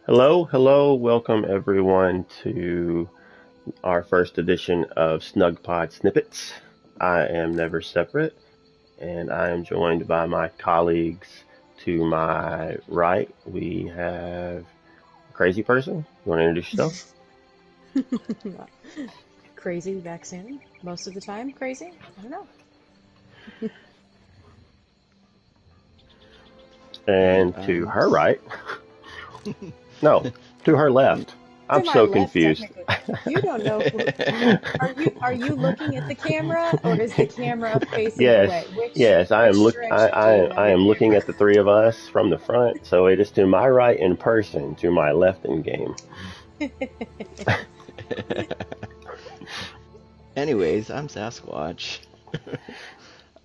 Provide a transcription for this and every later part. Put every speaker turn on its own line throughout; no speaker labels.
Hello, hello, welcome everyone to our first edition of Snugpod Snippets. I am Never Separate, and I am joined by my colleagues to my right. We have a crazy person. You want to introduce yourself?
Crazy vaccine. Most of the time, crazy. I don't know.
Hey,
And to her right,
to
no, to her left.
To
I'm
my
so
left,
confused.
technically. You don't know who are you looking at the camera or is the camera facing
Yes,
away? Which
yes, I am
which
look.
direction do you
I
have the
am looking
camera?
at the three of us from the front. So it is to my right in person, to my left in game.
Anyways, I'm Sasquatch.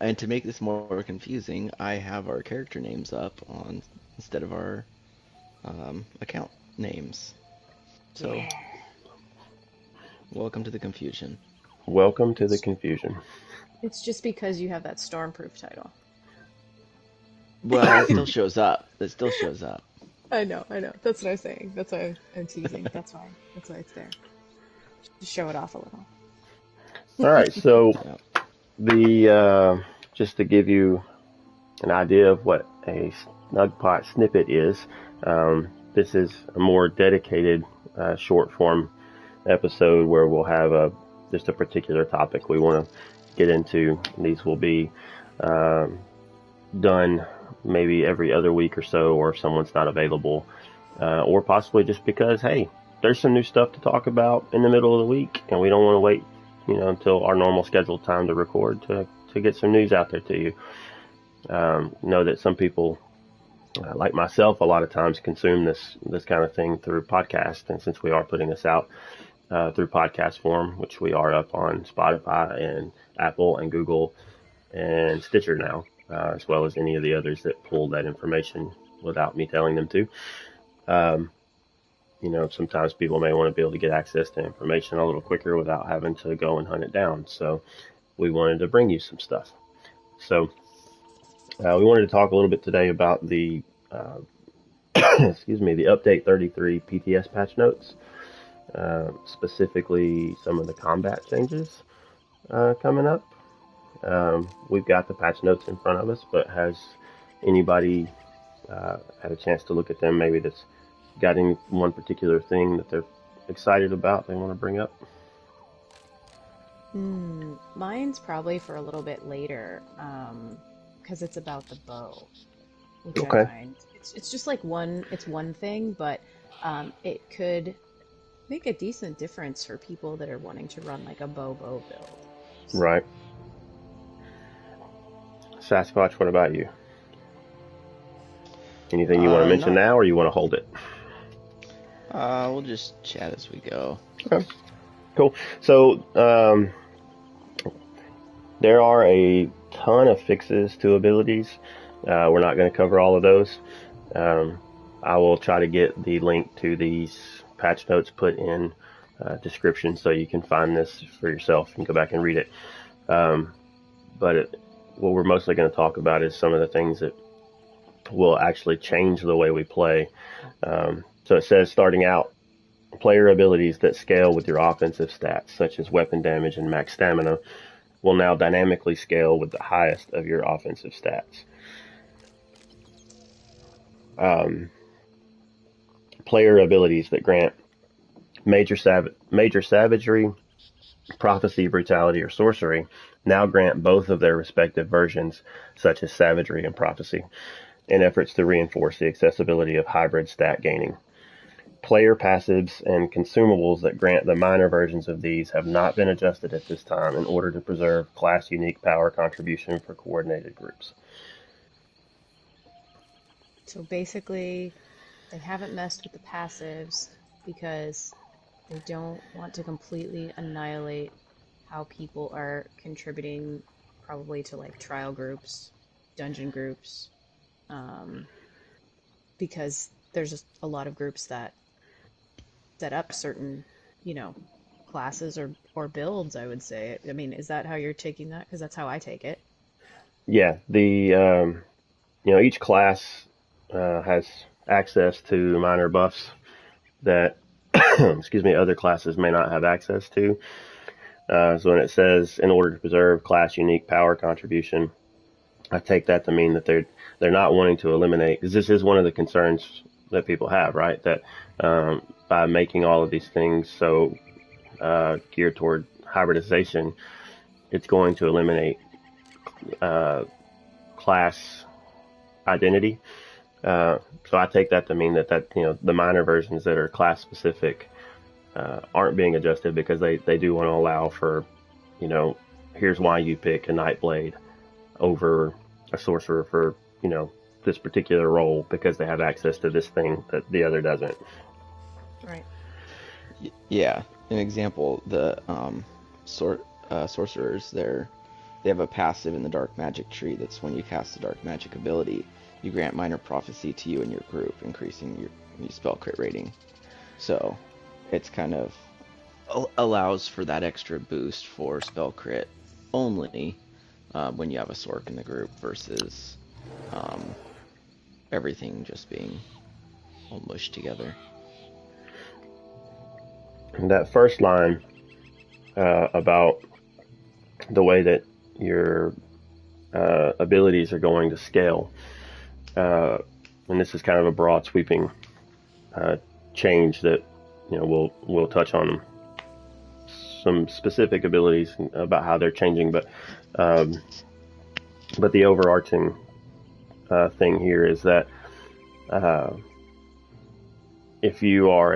And to make this more confusing, I have our character names up on instead of our account names. So,
Yeah.
welcome to the confusion.
Welcome to the
It's
confusion.
it's just because you have that stormproof title.
Well, that still shows up. That still shows up.
I know. That's what I'm saying. That's why I'm teasing. That's why it's there. To show it off a little.
All right, so
Yeah.
the just to give you an idea of what a Snugpot snippet is, this is a more dedicated short form episode where we'll have a just a particular topic we want to get into. These will be um, done maybe every other week or so, or if someone's not available, or possibly just because, hey, there's some new stuff to talk about in the middle of the week, and we don't want to wait, until our normal scheduled time to record to get some news out there to you. Know that some people, like myself, a lot of times consume this kind of thing through podcast, and since we are putting this out through podcast form, which we are up on Spotify and Apple and Google and Stitcher now, as well as any of the others that pull that information without me telling them to. Um, sometimes people may want to be able to get access to information a little quicker without having to go and hunt it down. So we wanted to bring you some stuff. So we wanted to talk a little bit today about the excuse me, the update 33 PTS patch notes, specifically some of the combat changes coming up. We've got the patch notes in front of us, but has anybody had a chance to look at them? Maybe that's got any one particular thing that they're excited about they want to bring up?
Mine's probably for a little bit later, because it's about the bow, which I
Okay,
find it's just like one thing, but it could make a decent difference for people that are wanting to run like a bow build. So,
right. Sasquatch, what about you? Anything you want to mention
Not.
now, or you want to hold it?
We'll just chat as we go.
Okay, cool. So there are a ton of fixes to abilities. We're not going to cover all of those. Um, I will try to get the link to these patch notes put in description so you can find this for yourself and go back and read it. Um, but what we're mostly going to talk about is some of the things that will actually change the way we play. So it says starting out, player abilities that scale with your offensive stats, such as weapon damage and max stamina, will now dynamically scale with the highest of your offensive stats. Um, Player abilities that grant major savagery, prophecy, brutality, or sorcery now grant both of their respective versions, such as savagery and prophecy, in efforts to reinforce the accessibility of hybrid stat gaining. Player passives and consumables that grant the minor versions of these have not been adjusted at this time in order to preserve class unique power contribution for coordinated groups.
so basically, they haven't messed with the passives because they don't want to completely annihilate how people are contributing probably to like trial groups, dungeon groups, um, because there's just a lot of groups that set up certain, you know, classes or builds, I would say. I mean, is that how you're taking that? Because that's how I take it.
Yeah, the each class has access to minor buffs. that excuse me, other classes may not have access to. So when it says in order to preserve class unique power contribution, I take that to mean that they're not wanting to eliminate, because this is one of the concerns that people have, right? That by making all of these things so geared toward hybridization, it's going to eliminate class identity. So I take that to mean that the minor versions that are class specific aren't being adjusted, because they do want to allow for, here's why you pick a Nightblade over a sorcerer for, this particular role, because they have access to this thing that the other doesn't.
Right.
Yeah, an example, the sorcerers, they have a passive in the dark magic tree that's when you cast a dark magic ability, you grant minor prophecy to you and your group, increasing your spell crit rating. So it's kind of allows for that extra boost for spell crit only when you have a sorc in the group versus everything just being all mushed together.
And that first line about the way that your abilities are going to scale, and this is kind of a broad sweeping change that we'll touch on some specific abilities about how they're changing, but the overarching thing here is that if you are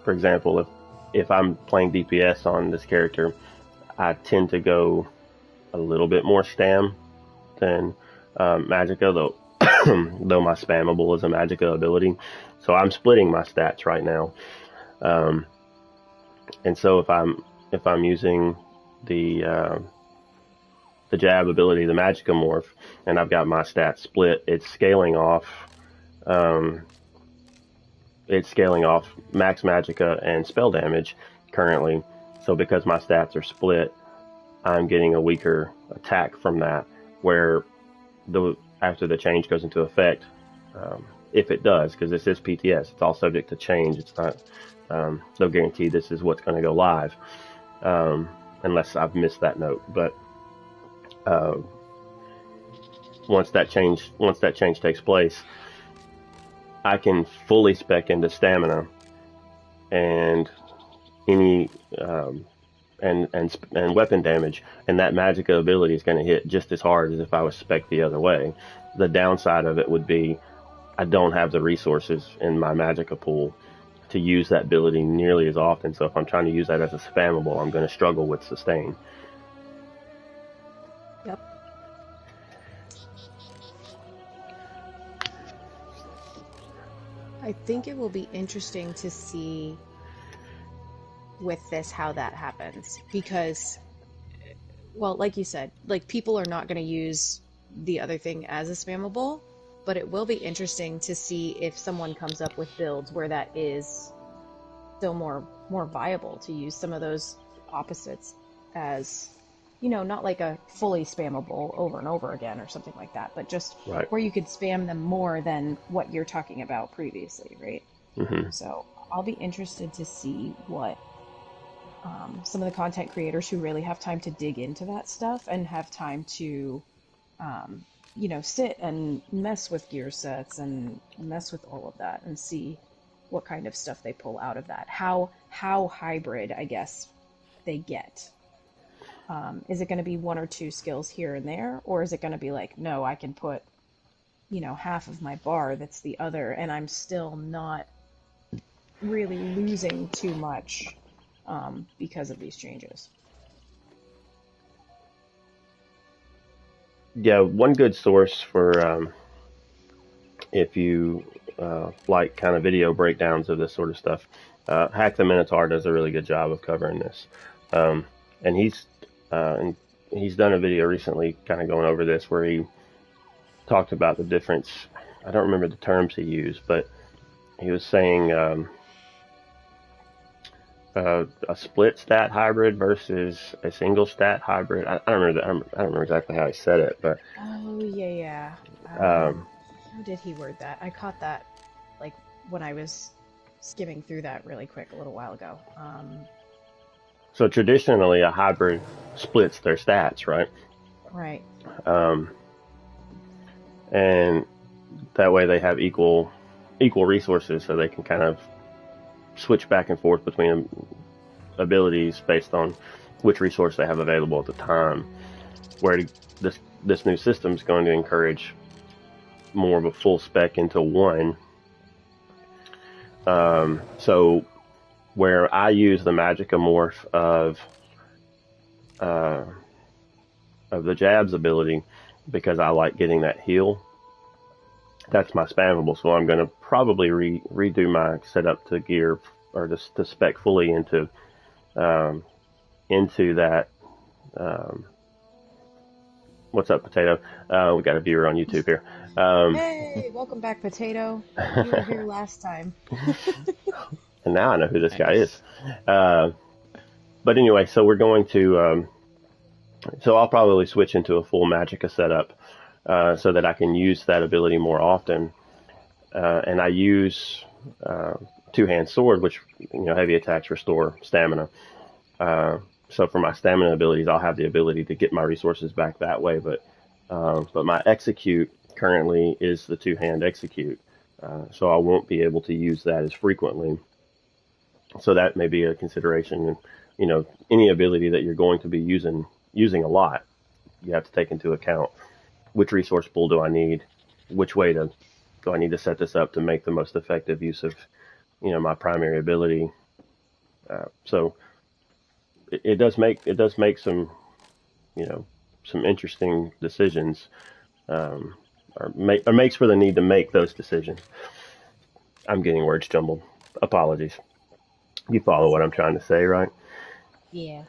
for example, if I'm playing DPS on this character, I tend to go a little bit more stam than Magicka, though though my spammable is a Magicka ability. So I'm splitting my stats right now. And so if I'm using the jab ability, the Magicka morph, and I've got my stats split, it's scaling off max Magicka and spell damage currently. So because my stats are split, I'm getting a weaker attack from that, where after the change goes into effect, if it does, because this is PTS, it's all subject to change. It's not no guarantee this is what's going to go live, unless I've missed that note. But once that change takes place, I can fully spec into stamina and any and weapon damage, and that Magicka ability is going to hit just as hard as if I was spec the other way. The downside of it would be I don't have the resources in my Magicka pool to use that ability nearly as often. So if I'm trying to use that as a spammable, I'm going to struggle with sustain.
Yep. I think it will be interesting to see with this how that happens, because, well, like you said, like, people are not going to use the other thing as a spammable, but it will be interesting to see if someone comes up with builds where that is still more viable, to use some of those opposites as, not like a fully spammable over and over again or something like that, but just
Right.
where you could spam them more than what you're talking about previously, right?
Mm-hmm.
So I'll be interested to see what some of the content creators who really have time to dig into that stuff and have time to, sit and mess with gear sets and mess with all of that and see what kind of stuff they pull out of that. How hybrid, I guess, they get. Is it going to be one or two skills here and there, or is it going to be like, no, I can put, half of my bar that's the other, and I'm still not really losing too much because of these changes?
Yeah, one good source for if you like kind of video breakdowns of this sort of stuff, Hack the Minotaur does a really good job of covering this, and he's done a video recently kind of going over this, where he talked about the difference. I don't remember the terms he used, but he was saying a split stat hybrid versus a single stat hybrid. I don't remember I don't remember exactly how he said it, but
Oh, yeah.
um,
How did he word that? I caught that, like, when I was skimming through that really quick a little while ago.
So traditionally, a hybrid splits their stats, right?
Right.
Um, and that way they have equal resources, so they can kind of switch back and forth between abilities based on which resource they have available at the time. Where this new system is going to encourage more of a full spec into one. So where I use the Magicamorph uh, of the Jabs ability because I like getting that heal. That's my spammable, so I'm going to probably redo my setup to gear or to spec fully into that. Um, what's up, Potato? We got a viewer on YouTube here.
Hey, welcome back, Potato. You were here last time.
And now I know who this guy is.
Nice.
But anyway, so we're going to. So I'll probably switch into a full Magicka setup so that I can use that ability more often. And I use two-hand sword, which heavy attacks restore stamina. So for my stamina abilities, I'll have the ability to get my resources back that way. But my execute currently is the two-hand execute, so I won't be able to use that as frequently. So that may be a consideration. And any ability that you're going to be using a lot, you have to take into account which resource pool do I need, which way do I need to set this up to make the most effective use of my primary ability. So it does make some some interesting decisions, or makes for the need to make those decisions. I'm getting words jumbled. Apologies. You follow what I'm trying to say, right?
Yeah.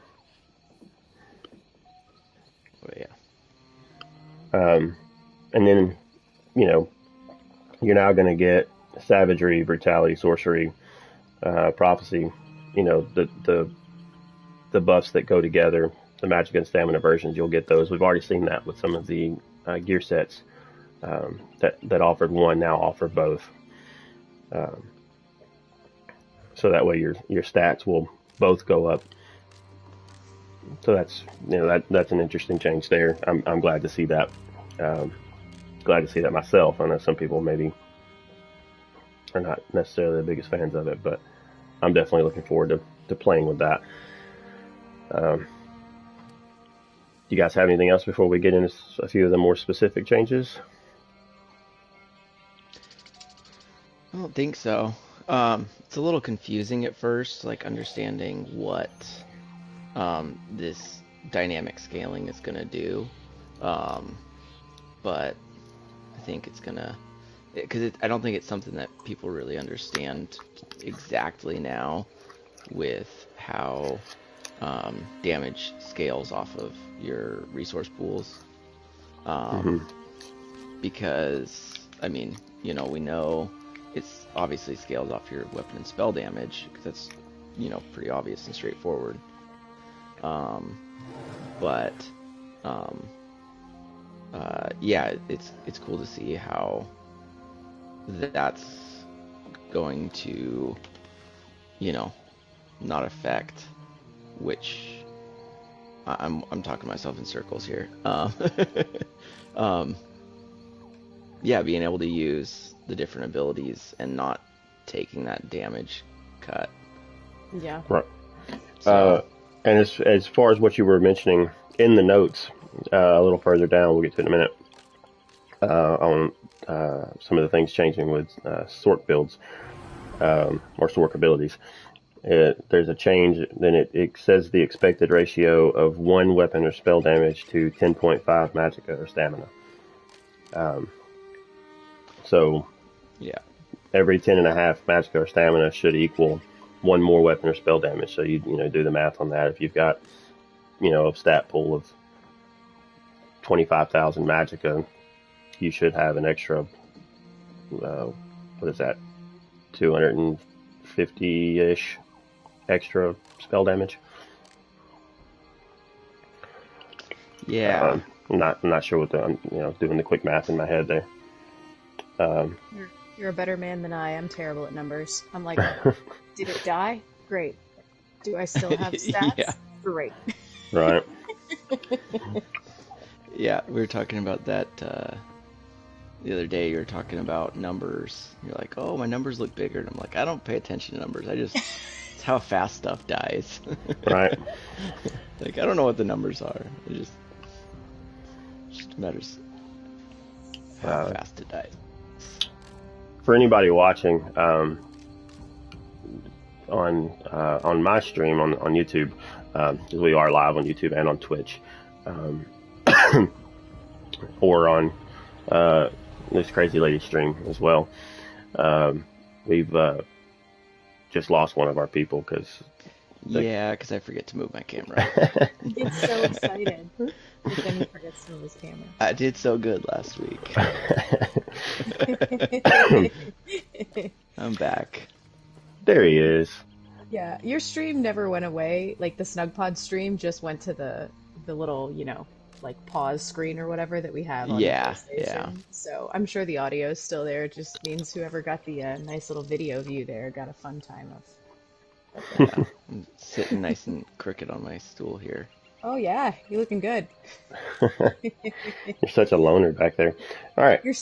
Oh, yeah.
And then you're now going to get savagery, brutality, sorcery, prophecy. The buffs that go together, the magic and stamina versions. You'll get those. We've already seen that with some of the gear sets that offered one now offer both. Um, so that way your stats will both go up. So that's an interesting change there. I'm glad to see that. Glad to see that myself. I know some people maybe are not necessarily the biggest fans of it, but I'm definitely looking forward to playing with that. You guys have anything else before we get into a few of the more specific changes?
I don't think so. It's a little confusing at first, like understanding what this dynamic scaling is going to do. But I think it's going to, because I don't think it's something that people really understand exactly now with how damage scales off of your resource pools.
Mm-hmm.
Because, I mean, we know it's obviously scales off your weapon and spell damage, because that's, pretty obvious and straightforward. But yeah, it's cool to see how that's going to, not affect which I'm talking myself in circles here. Yeah, being able to use the different abilities and not taking that damage cut.
Yeah.
Right.
So,
And as far as what you were mentioning in the notes, a little further down, we'll get to it in a minute, on some of the things changing with sork builds, or sork abilities. There's a change. Then it says the expected ratio of one weapon or spell damage to 10.5 magicka or stamina. So
yeah.
every 10.5 magicka or stamina should equal one more weapon or spell damage. So you do the math on that. If you've got a stat pool of 25,000 magicka, you should have an extra, what is that, 250-ish extra spell damage.
Yeah.
I'm not sure what I'm doing the quick math in my head there.
You're a better man than I. I'm terrible at numbers. I'm like, did it die? Great. Do I still have
Yeah.
stats? Great.
Right.
Yeah, we were talking about that the other day. You were talking about numbers. You're like, oh, my numbers look bigger. And I'm like, I don't pay attention to numbers. It's how fast stuff dies.
Right.
Like, I don't know what the numbers are. It just matters how
Uh,
fast it dies.
for anybody watching, on my stream on YouTube, because we are live on YouTube and on Twitch, um, or on this crazy lady stream as well. We've just lost one of our people because
Yeah, because I forget to move my camera.
He gets so excited, but then he forgets to move his camera.
I did so good last week. I'm back.
there he is.
Yeah, your stream never went away. Like the Snugpod stream just went to the little, like pause screen or whatever that we have on
Yeah,
the PlayStation.
yeah.
So I'm sure the audio is still there. It just means whoever got the nice little video view there got a fun time of.
Yeah, I'm sitting nice and crooked on my stool here.
Oh yeah, you're looking good.
You're such a loner back there. All right.
You're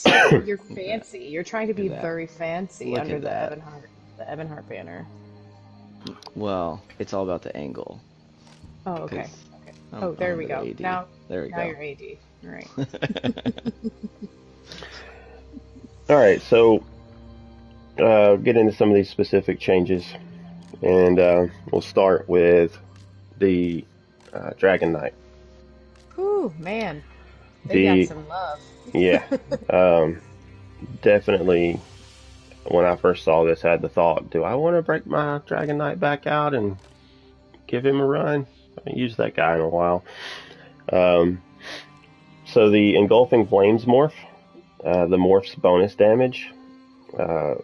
fancy. You're trying to be
that.
very fancy
Look
under
at
the
that.
Evan Hart banner.
Well, it's all about the angle.
Oh, okay.
'Cause
Okay.
I'm
Oh, there we
the
go.
AD.
Now
There we
now
go.
you're AD. All right.
All right. So get into some of these specific changes, and we'll start with the Dragon Knight.
Whew, man. They got
The
some love.
Yeah, um, definitely. When I first saw this, I had the thought: do I want to break my Dragon Knight back out and give him a run? I haven't used that guy in a while. Um, so the Engulfing Flames morph, the morph's bonus damage. Uh,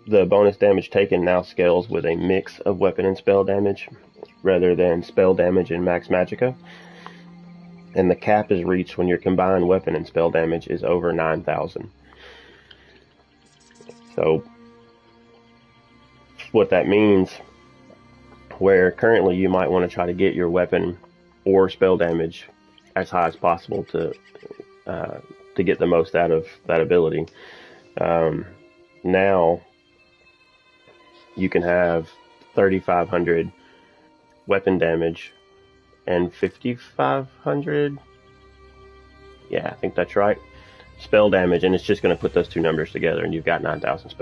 the bonus damage taken now scales with a mix of weapon and spell damage rather than spell damage and max magicka. And the cap is reached when your combined weapon and spell damage is over 9,000. So what that means, where currently you might want to try to get your weapon or spell damage as high as possible to get the most out of that ability. Now you can have 3,500 weapon damage and 5,500. Yeah, I think that's right. Spell damage, and it's just going to put those two numbers together, and you've got 9,000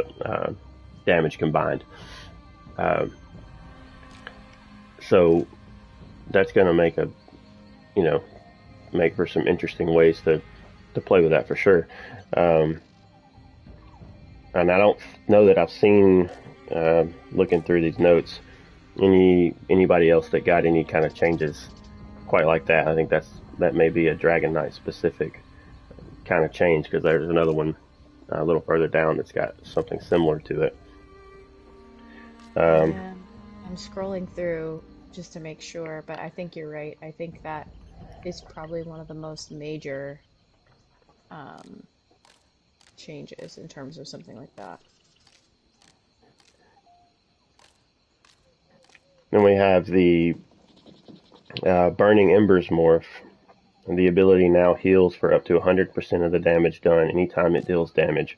damage combined. So that's going to make for some interesting ways to play with that for sure. And I don't know that I've seen, looking through these notes, anybody else that got any kind of changes quite like that. I think that may be a Dragon Knight specific kind of change, because there's another one a little further down that's got something similar to it.
Yeah, I'm scrolling through just to make sure, but I think you're right. I think that is probably one of the most major changes in terms of something like that.
Then we have the Burning Embers morph. And the ability now heals for up to 100% of the damage done anytime it deals damage,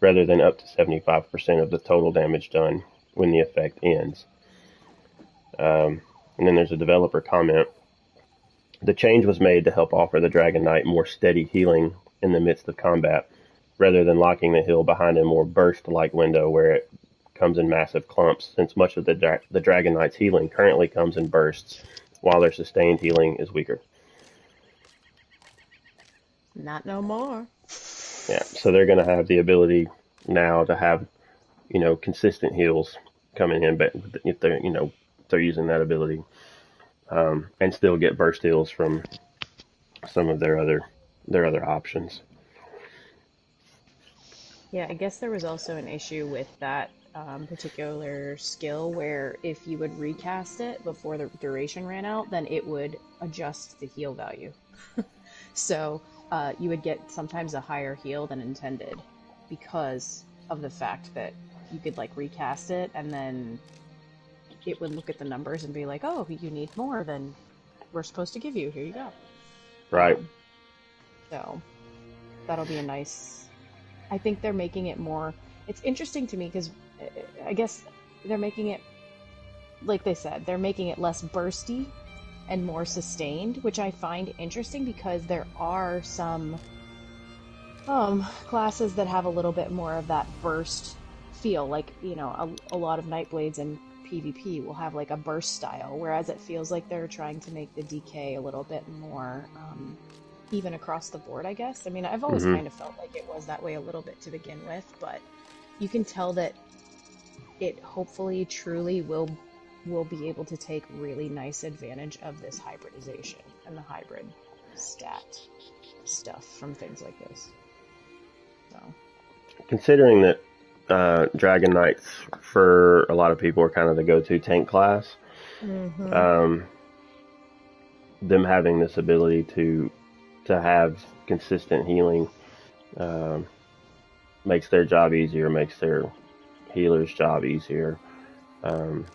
rather than up to 75% of the total damage done when the effect ends. And then there's a developer comment. The change was made to help offer the Dragon Knight more steady healing in the midst of combat, rather than locking the heal behind a more burst-like window where it comes in massive clumps, since much of the Dragon Knight's healing currently comes in bursts, while their sustained healing is weaker.
Not no more.
Yeah, so they're going to have the ability now to have, consistent heals coming in, but if they're using that ability, and still get burst heals from some of their other options.
Yeah, I guess there was also an issue with that particular skill where if you would recast it before the duration ran out, then it would adjust the heal value. So you would get sometimes a higher heal than intended. because of the fact that you could like recast it and then it would look at the numbers and be like, oh, you need more than we're supposed to give you. Here you go.
Right.
So that'll be a nice. I think they're making it more. It's interesting to me because I guess they're making it, like they said, they're making it less bursty and more sustained, which I find interesting because there are some classes that have a little bit more of that burst feel. Like, you know, a lot of Nightblades and PvP will have like a burst style, whereas it feels like they're trying to make the DK a little bit more even across the board, I guess. I mean, I've always kind of felt like it was that way a little bit to begin with, but you can tell that it hopefully truly will be able to take really nice advantage of this hybridization and the hybrid stat stuff from things like this. So,
Considering that Dragon Knights for a lot of people are kind of the go-to tank class, them having this ability to have consistent healing makes their job easier, makes their healer's job easier. You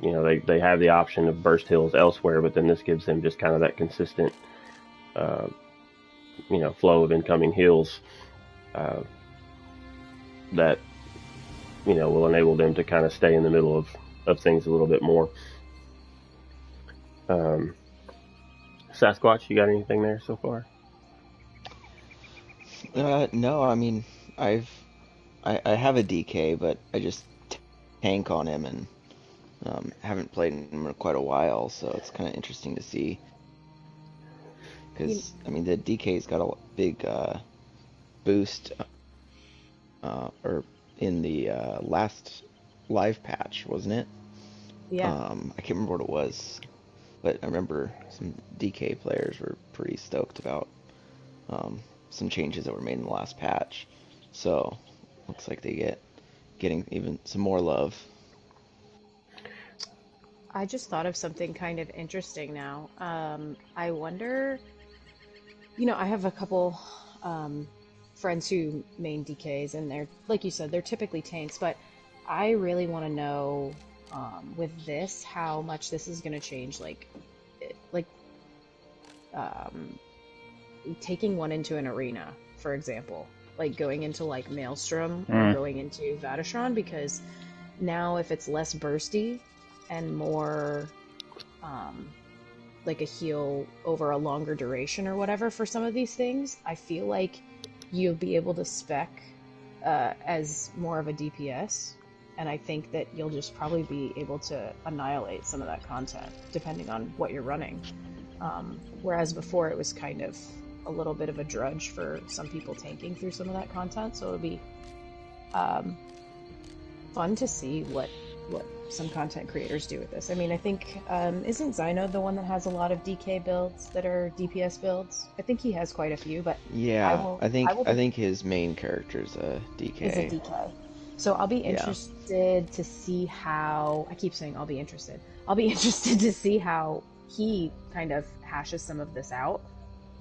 know, they have the option of burst heals elsewhere, but then this gives them just kind of that consistent, you know, flow of incoming heals that, you know, will enable them to kind of stay in the middle of things a little bit more. Sasquatch, you got anything there so far?
No, I mean, I have a DK, but I just tank on him and haven't played him in quite a while, so it's kind of interesting to see. Because, I mean, the DK's got a big boost or in the last live patch, wasn't it?
yeah.
I can't remember what it was, but I remember some DK players were pretty stoked about some changes that were made in the last patch. So looks like they getting even some more love.
I just thought of something kind of interesting now. I wonder, you know, I have a couple friends who main DKs, and they're, like you said, they're typically tanks, but I really want to know with this how much this is going to change, like taking one into an arena, for example, like going into like Maelstrom or going into Vatashran, because now if it's less bursty and more like a heal over a longer duration or whatever for some of these things, I feel like you'll be able to spec as more of a DPS, and I think that you'll just probably be able to annihilate some of that content depending on what you're running. Whereas before it was kind of a little bit of a drudge for some people tanking through some of that content, so it'll be fun to see what some content creators do with this. I mean, I think isn't Zyno the one that has a lot of DK builds that are DPS builds? I think he has quite a few, but
Yeah, I think his main character is a DK.
Is a DK. So I'll be interested to see how. I keep saying I'll be interested. I'll be interested to see how he kind of hashes some of this out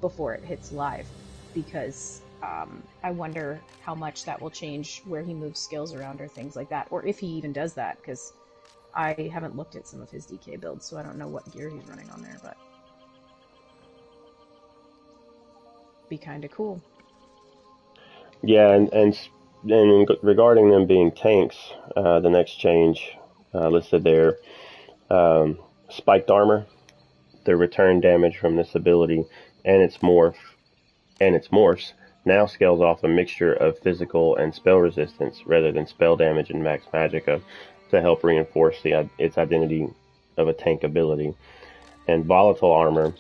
before it hits live, because I wonder how much that will change where he moves skills around or things like that, or if he even does that, because I haven't looked at some of his DK builds, so I don't know what gear he's running on there, but be kind of cool.
Yeah, and regarding them being tanks, the next change listed there, spiked armor, the return damage from this ability and its morphs now scales off a mixture of physical and spell resistance rather than spell damage and max magicka to help reinforce its identity of a tank ability. And volatile armor,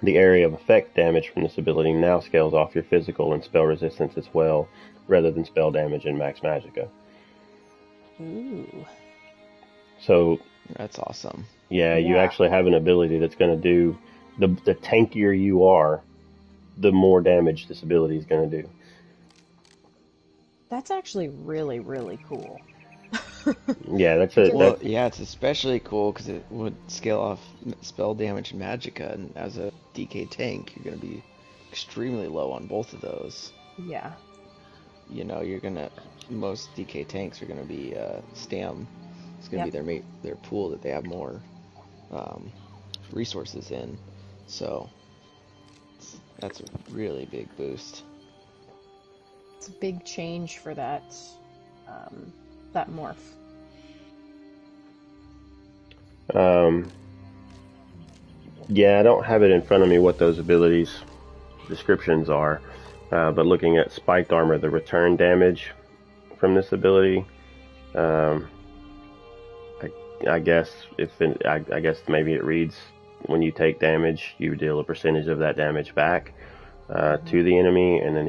the area of effect damage from this ability now scales off your physical and spell resistance as well, rather than spell damage and max magicka.
Ooh.
So
that's awesome.
Yeah, you actually have an ability that's going to do the tankier you are, the more damage this ability is going to do.
That's actually really, really cool.
Yeah, that's it.
Well, yeah, it's especially cool because it would scale off spell damage and magicka, and as a DK tank, you're going to be extremely low on both of those.
Yeah.
you're gonna most DK tanks are gonna be stam. It's gonna be
Yep.
their pool that they have more um, resources in. So that's a really big boost.
It's a big change for that morph.
Um, yeah, I don't have it in front of me what those abilities descriptions are, but looking at spiked armor, the return damage from this ability, um, I guess I guess maybe it reads when you take damage, you deal a percentage of that damage back
Hmm.
to the enemy, and then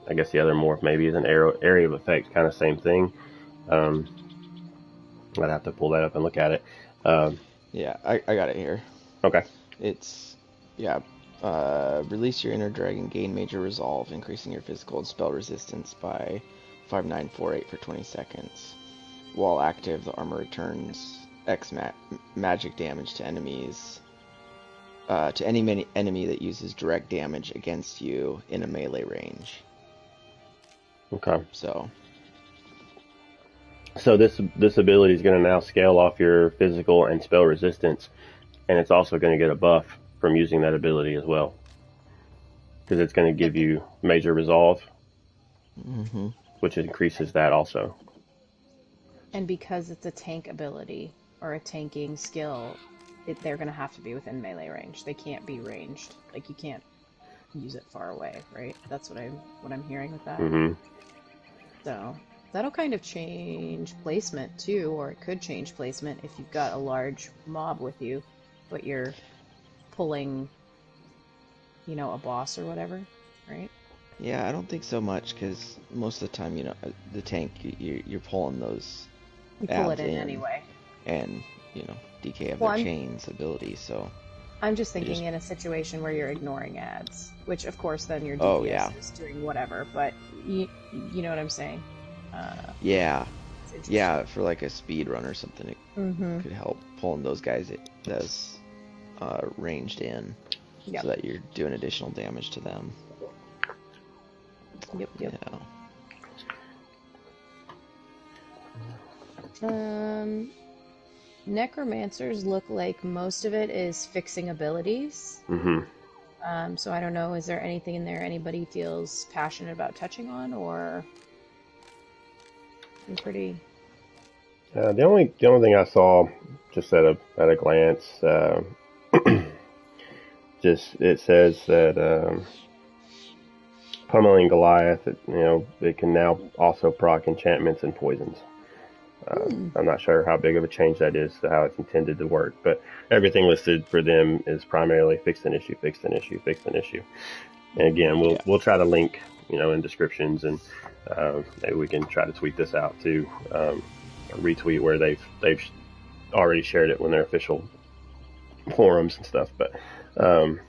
I guess the other morph maybe is an area of effect, kind of same thing. Um, I'd have to pull that up and look at it. Um,
Yeah, I got it here.
okay,
It's yeah. Release your inner dragon, gain major resolve, increasing your physical and spell resistance by 5948 for 20 seconds. While active, the armor returns X magic damage to enemies. To any enemy that uses direct damage against you in a melee range.
okay.
So,
So this ability is going to now scale off your physical and spell resistance, and it's also going to get a buff from using that ability as well, because it's going to give you major resolve,
hmm
which increases that also.
And because it's a tank ability or a tanking skill, they're going to have to be within melee range. They can't be ranged. Like you can't use it far away, right? That's what I'm hearing with that.
Hmm.
So that'll kind of change placement too, or it could change placement if you've got a large mob with you, but you're pulling, a boss or whatever, right?
yeah, I don't think so much because most of the time, the tank you're pulling those
You pull it
ads
in
in,
anyway.
and DK have
Well,
their
I'm
chains ability, so
I'm just
they
thinking
just
in a situation where you're ignoring ads, which of course then your
oh
DPS
yeah,
is doing whatever, but you know what I'm saying? Uh,
yeah,
it's interesting.
yeah, for like a speed run or something, it
Mm-hmm.
could help pulling those guys that's ranged in, so
Yep.
that you're doing additional damage to them.
Yep. Yep.
Yeah.
Um, Necromancers look like most of it is fixing abilities.
Hmm.
So I don't know, is there anything in there anybody feels passionate about touching on, or I'm pretty.
The only thing I saw just at a glance, just it says that pummeling Goliath, it can now also proc enchantments and poisons.
Hmm.
I'm not sure how big of a change that is to how it's intended to work, but everything listed for them is primarily fixed an issue, fixed an issue, fixed an issue. And again, we'll
Yeah.
we'll try to link, in descriptions, and maybe we can try to tweet this out too, retweet where they've already shared it when their official forums and stuff. Um,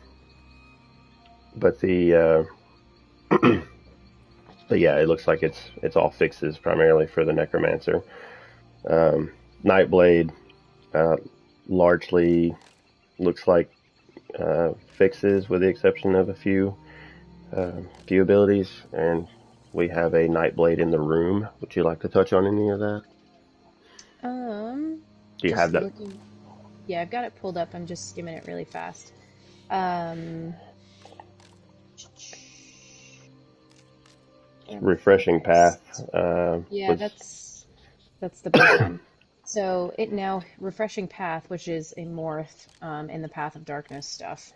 but but yeah, it looks like it's all fixes primarily for the Necromancer. Um, Nightblade uh, largely looks like fixes, with the exception of a few abilities, and we have a Nightblade in the room. Would you like to touch on any of that? Do you have
Just
that?
looking. Yeah, I've got it pulled up. I'm just skimming it really fast. Um,
Refreshing path
Amethyst.
uh,
Yeah,
was
that's the big one. So it now refreshing path, which is a morph in the Path of Darkness stuff.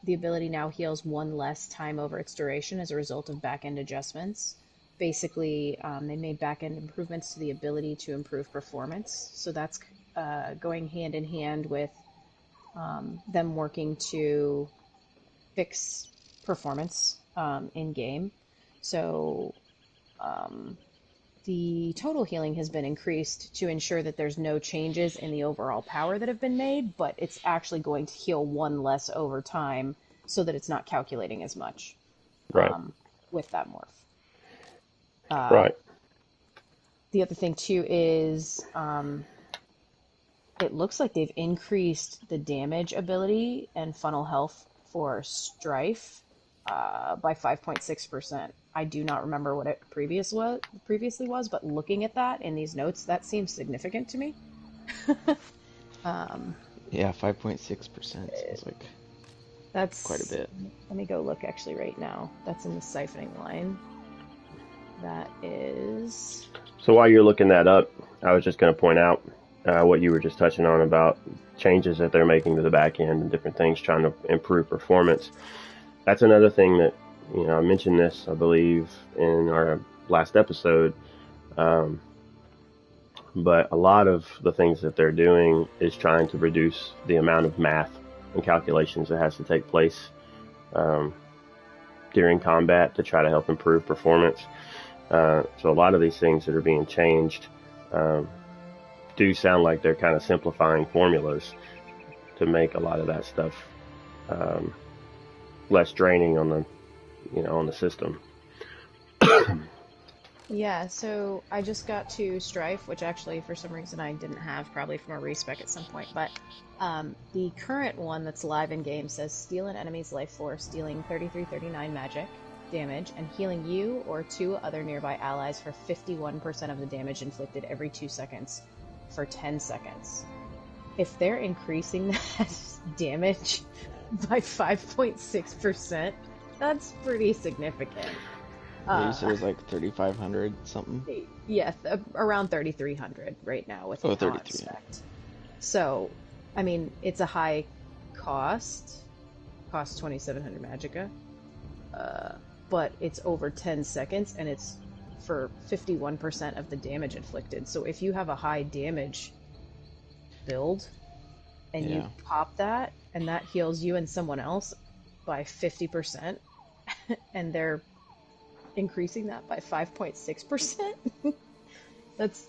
The ability now heals one less time over its duration as a result of back end adjustments. Basically, they made back end improvements to the ability to improve performance. So that's going hand in hand with them working to fix performance in game. So um, the total healing has been increased to ensure that there's no changes in the overall power that have been made, but it's actually going to heal one less over time so that it's not calculating as much
right,
with that morph. Uh,
right.
the other thing too is it looks like they've increased the damage ability and funnel health for Strife. by 5.6%. I do not remember what it previously was, but looking at that in these notes, that seems significant to me. um,
Yeah, 5.6% sounds like quite a
that's
bit.
let me go look actually right now. That's in the siphoning line. That is
So while you're looking that up, I was just going to point out what you were just touching on about changes that they're making to the back end and different things trying to improve performance. That's another thing that, I mentioned this, I believe, in our last episode. But a lot of the things that they're doing is trying to reduce the amount of math and calculations that has to take place um, during combat to try to help improve performance. So a lot of these things that are being changed um, do sound like they're kind of simplifying formulas to make a lot of that stuff um, less draining on the system.
Yeah, so I just got to Strife, which actually for some reason I didn't have, probably from a respec at some point. But the current one that's live in game says steal an enemy's life force, dealing 3339 magic damage, and healing you or 2 other nearby allies for 51% of the damage inflicted every 2 seconds for 10 seconds. If they're increasing that damage by 5.6%, that's pretty significant.
Yeah, you said it was like 3,500 something?
Yeah, around 3,300 right now with
Oh,
it on
33.
spec. So, I mean, it's a high cost. Costs 2,700 magicka. But it's over 10 seconds, and it's for 51% of the damage inflicted. So if you have a high damage build, and you pop that, and that heals you and someone else by 50%, and they're increasing that by 5.6%.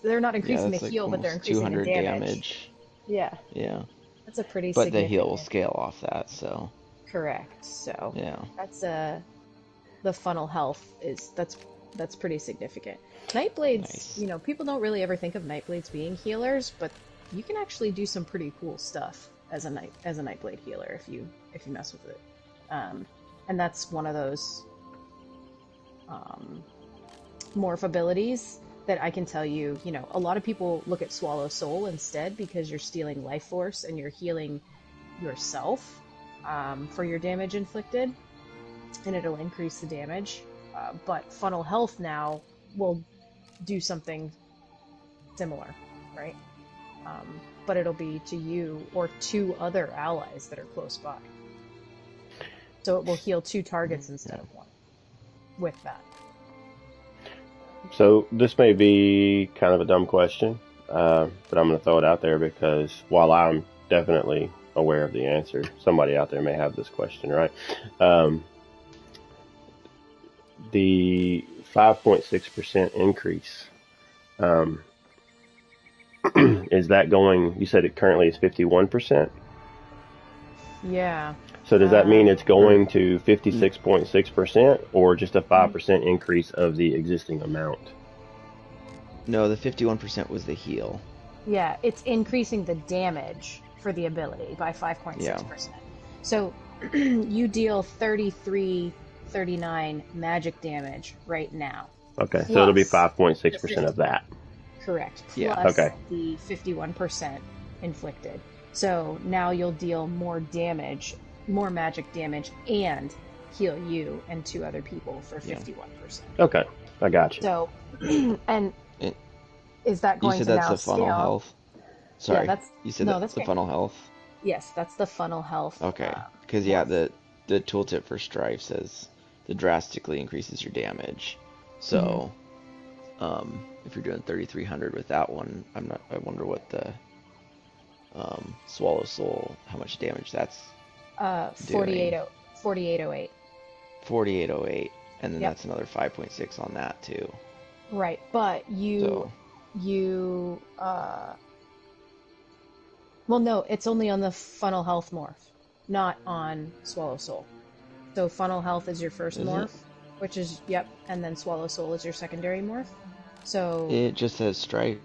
They're not increasing the
that's like
heal, but they're
almost
increasing the
200
damage. Yeah,
Yeah.
that's a pretty
But the heal will
significant.
scale off that, so.
Correct. So
Yeah.
that's the funnel health that's pretty significant. Nightblades,
Nice.
People don't really ever think of Nightblades being healers, but you can actually do some pretty cool stuff as a Nightblade healer if you mess with it. And that's one of those morph abilities that I can tell you, a lot of people look at Swallow Soul instead because you're stealing life force and you're healing yourself for your damage inflicted, and it'll increase the damage. But Funnel Health now will do something similar, right? But it'll be to you or 2 other allies that are close by. So it will heal 2 targets instead of 1 with that.
So this may be kind of a dumb question, but I'm going to throw it out there because while I'm definitely aware of the answer, somebody out there may have this question, right? The 5.6% increase, is that going, you said it currently is 51%?
Yeah.
So does that mean it's going to 56.6% or just a 5% increase of the existing amount?
No, the 51% was the heal.
Yeah, it's increasing the damage for the ability by 5.6%.
Yeah.
So you deal 3339 magic damage right now.
Okay, so it'll be 5.6% of that.
Correct. Plus
Yeah.
Okay.
the 51% inflicted. So now you'll deal more damage, more magic damage, and heal you and 2 other people for 51%.
Okay, I got you.
So, and is that going
You said
to
that's
now
the funnel
scale?
health? Sorry.
Yeah,
you said
no,
that's the
okay.
funnel health?
Yes, that's the funnel health.
Okay. Because, the tooltip for Strife says that drastically increases your damage. So, if you're doing 3,300 with that one, I wonder what the Swallow Soul, how much damage that's
4808.
4808. And then
Yep.
that's another 5.6 on that, too.
Right, but
So,
well, no, it's only on the funnel health morph, not on Swallow Soul. So funnel health is your first morph, which is, and then Swallow Soul is your secondary morph. So
it just says Strife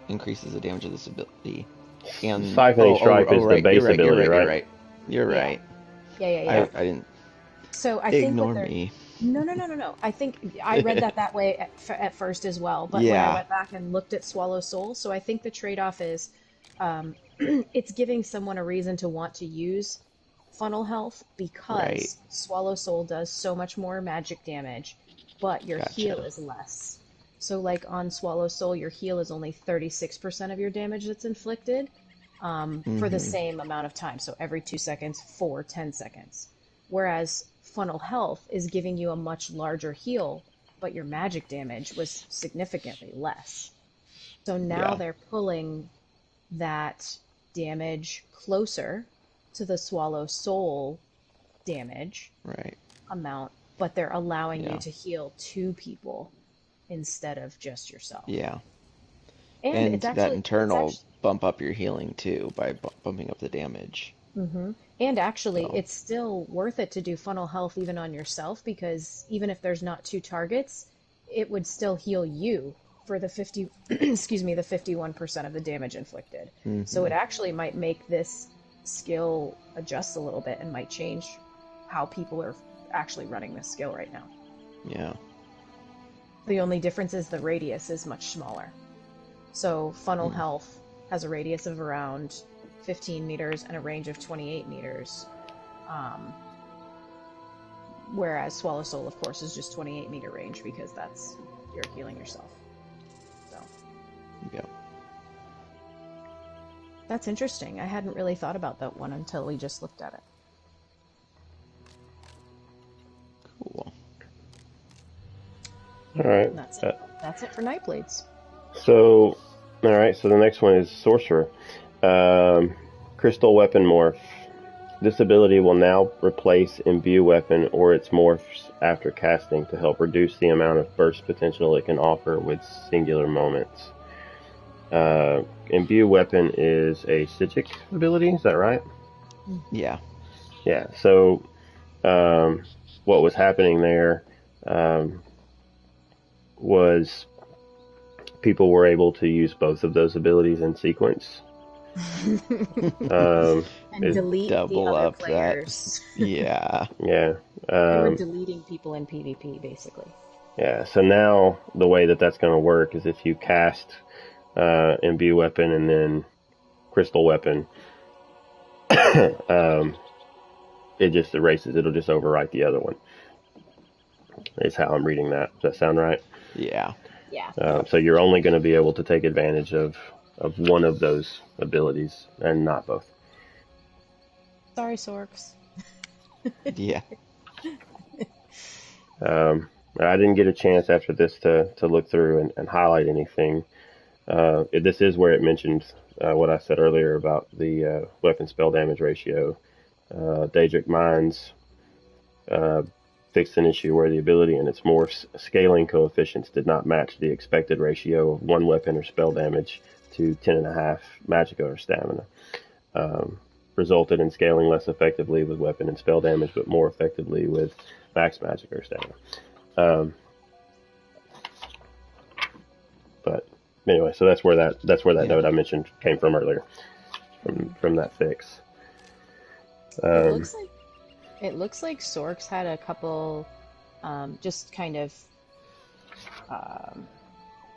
increases the damage of this ability. And
Siphoning Strife is the base ability, right?
You're right.
Yeah.
I didn't.
So I think what
Ignore
they're
me.
no, no, no, no, no. I think I read that way at first as well, but when I
Yeah,
went back and looked at Swallow Soul, so I think the trade-off is it's giving someone a reason to want to use Funnel Health
right.
because Swallow Soul does so much more magic damage, but your heal
Gotcha.
is less. So like on Swallow Soul, your heal is only 36% of your damage that's inflicted, for the
Mm-hmm.
same amount of time. So every 2 seconds for 10 seconds. Whereas Funnel Health is giving you a much larger heal, but your magic damage was significantly less. So now
Yeah,
they're pulling that damage closer to the Swallow Soul damage
right.
amount, but they're allowing you
Yeah,
to heal two people instead of just yourself.
yeah.
And
And that in turn
it's
will
actually
bump up your healing too by bumping up the damage.
And actually,
So,
it's still worth it to do funnel health even on yourself because even if there's not two targets, it would still heal you for the 50, excuse me, the 51% of the damage inflicted. So
mm-hmm.
it actually might make this skill adjust a little bit and might change how people are actually running this skill right now.
Yeah,
The only difference is the radius is much smaller. So funnel
mm,
health has a radius of around 15 meters and a range of 28 meters. Um, Whereas Swallow Soul, of course, is just 28-meter range because that's you're healing yourself. So
yeah.
that's interesting. I hadn't really thought about that one until we just looked at it.
Cool.
All right.
And that's it. That's it for Nightblades.
So, all right. So the next one is Sorcerer. Um, Crystal Weapon Morph. This ability will now replace Imbue Weapon or its morphs after casting to help reduce the amount of burst potential it can offer with singular moments. Imbue Weapon is a Psijic ability, is that right?
Yeah,
Yeah, so what was happening there um, was people were able to use both of those abilities in sequence. Um,
And
it,
delete the
double
other
up that.
players.
Yeah,
yeah,
They were
um,
deleting people in PvP, basically.
yeah. So now the way that that's going to work is if you cast Imbue Weapon and then Crystal Weapon, um, it just erases. It'll just overwrite the other one. Is how I'm reading that. Does that sound right?
yeah,
Yeah.
yep,
So you're only going to be able to take advantage of one of those abilities and not both.
Sorry, Sorks.
yeah.
I didn't get a chance after this to look through and highlight anything. This is where it mentioned what I said earlier about the weapon spell damage ratio. Daedric Mines uh, fixed an issue where the ability and its morphs scaling coefficients did not match the expected ratio of one weapon or spell damage to 10.5 magicka or stamina. Um, Resulted in scaling less effectively with weapon and spell damage, but more effectively with max magicka or stamina. Um, but anyway, so that's where that
Yeah.
note I mentioned came from earlier, from that fix.
It
Um,
looks like it looks like Sorks had a couple just kind of um,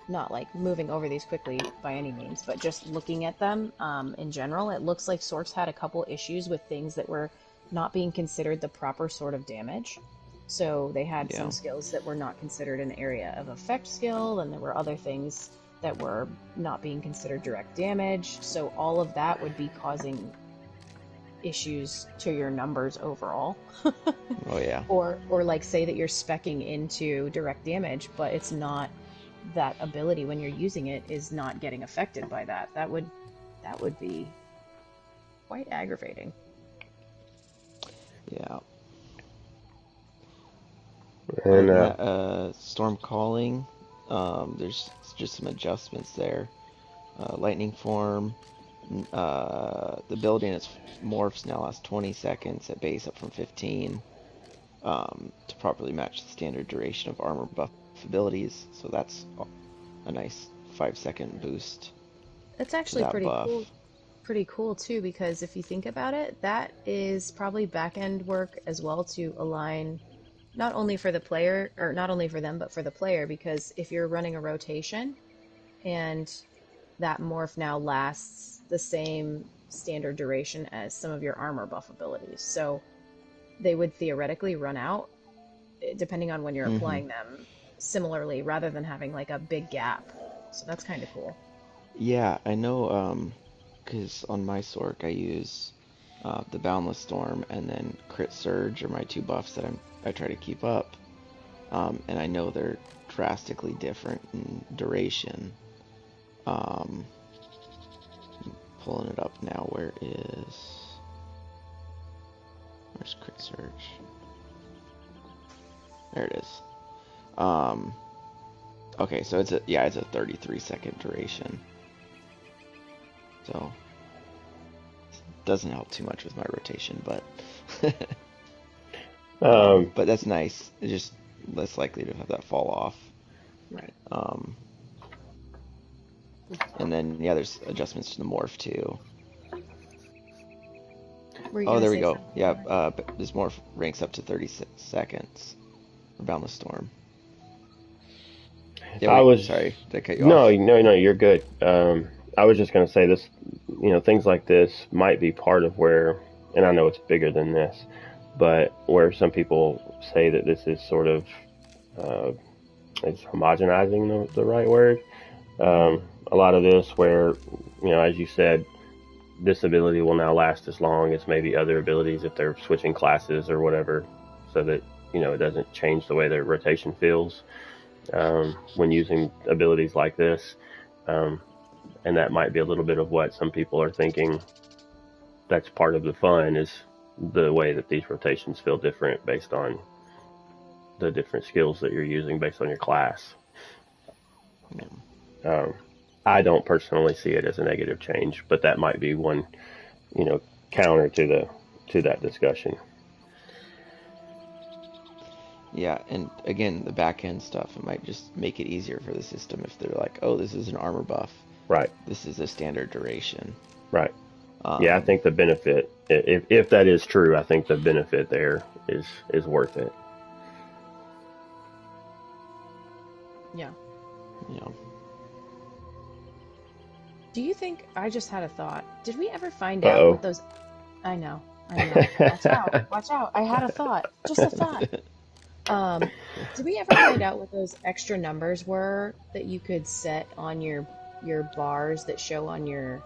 not like moving over these quickly by any means, but just looking at them in general, it looks like Sorks had a couple issues with things that were not being considered the proper sort of damage. So they had some
Yeah.
skills that were not considered an area of effect skill, and there were other things that were not being considered direct damage. So all of that would be causing issues to your numbers overall.
Oh yeah.
Or like say that you're specking into direct damage, but it's not that ability when you're using it is not getting affected by that. That would be quite aggravating.
Yeah. Other
and
than that, Storm Calling, there's just some adjustments there. Lightning Form, the ability and its morphs now lasts 20 seconds at base, up from 15, to properly match the standard duration of armor buff abilities. So that's a nice 5-second boost
That's
to
actually
that
pretty
buff.
cool. pretty cool too, because if you think about it, that is probably back end work as well to align not only for the player, or not only for them, but for the player. Because if you're running a rotation and that morph now lasts the same standard duration as some of your armor buff abilities, so they would theoretically run out depending on when you're
Mm-hmm.
applying them similarly, rather than having like a big gap. So that's kind of cool.
Yeah, I know, because on my Sork I use the Boundless Storm and then Crit Surge are my two buffs that I try to keep up. And I know they're drastically different in duration. Um, Pulling it up now. Where's Crit Surge? There it is. Um, okay, so it's a 33-second duration. So doesn't help too much with my rotation, but
Um,
but that's nice. It's just less likely to have that fall off.
Right.
Um, and then yeah, there's adjustments to the morph too.
Were you
Oh,
gonna
there we
say
go.
something?
Yeah, this morph ranks up to 30 seconds for Boundless Storm. Yeah,
I was
sorry, did I cut you
no,
off?
no, no. You're good. I was just going to say this. Things like this might be part of where, and I know it's bigger than this, but where some people say that this is sort of uh, is homogenizing the right word.
Mm-hmm.
A lot of this, where as you said, this ability will now last as long as maybe other abilities if they're switching classes or whatever, so that it doesn't change the way their rotation feels when using abilities like this. Um, and that might be a little bit of what some people are thinking. That's part of the fun, is the way that these rotations feel different based on the different skills that you're using based on your class.
Yeah.
Um, I don't personally see it as a negative change, but that might be one, you know, counter to that discussion.
Yeah, and again, the back end stuff, it might just make it easier for the system if they're like, oh, this is an armor buff.
Right,
This is a standard duration.
right. Yeah, I
Um,
think the benefit, if that is true, I think the benefit there is worth it.
Yeah.
you know,
Do you think, I just had a thought. Did we ever find
Uh
out what
oh.
those, I know, I know. Watch out. Watch out. I had a thought. Just a thought. Um, did we ever find out what those extra numbers were that you could set on your bars that show on your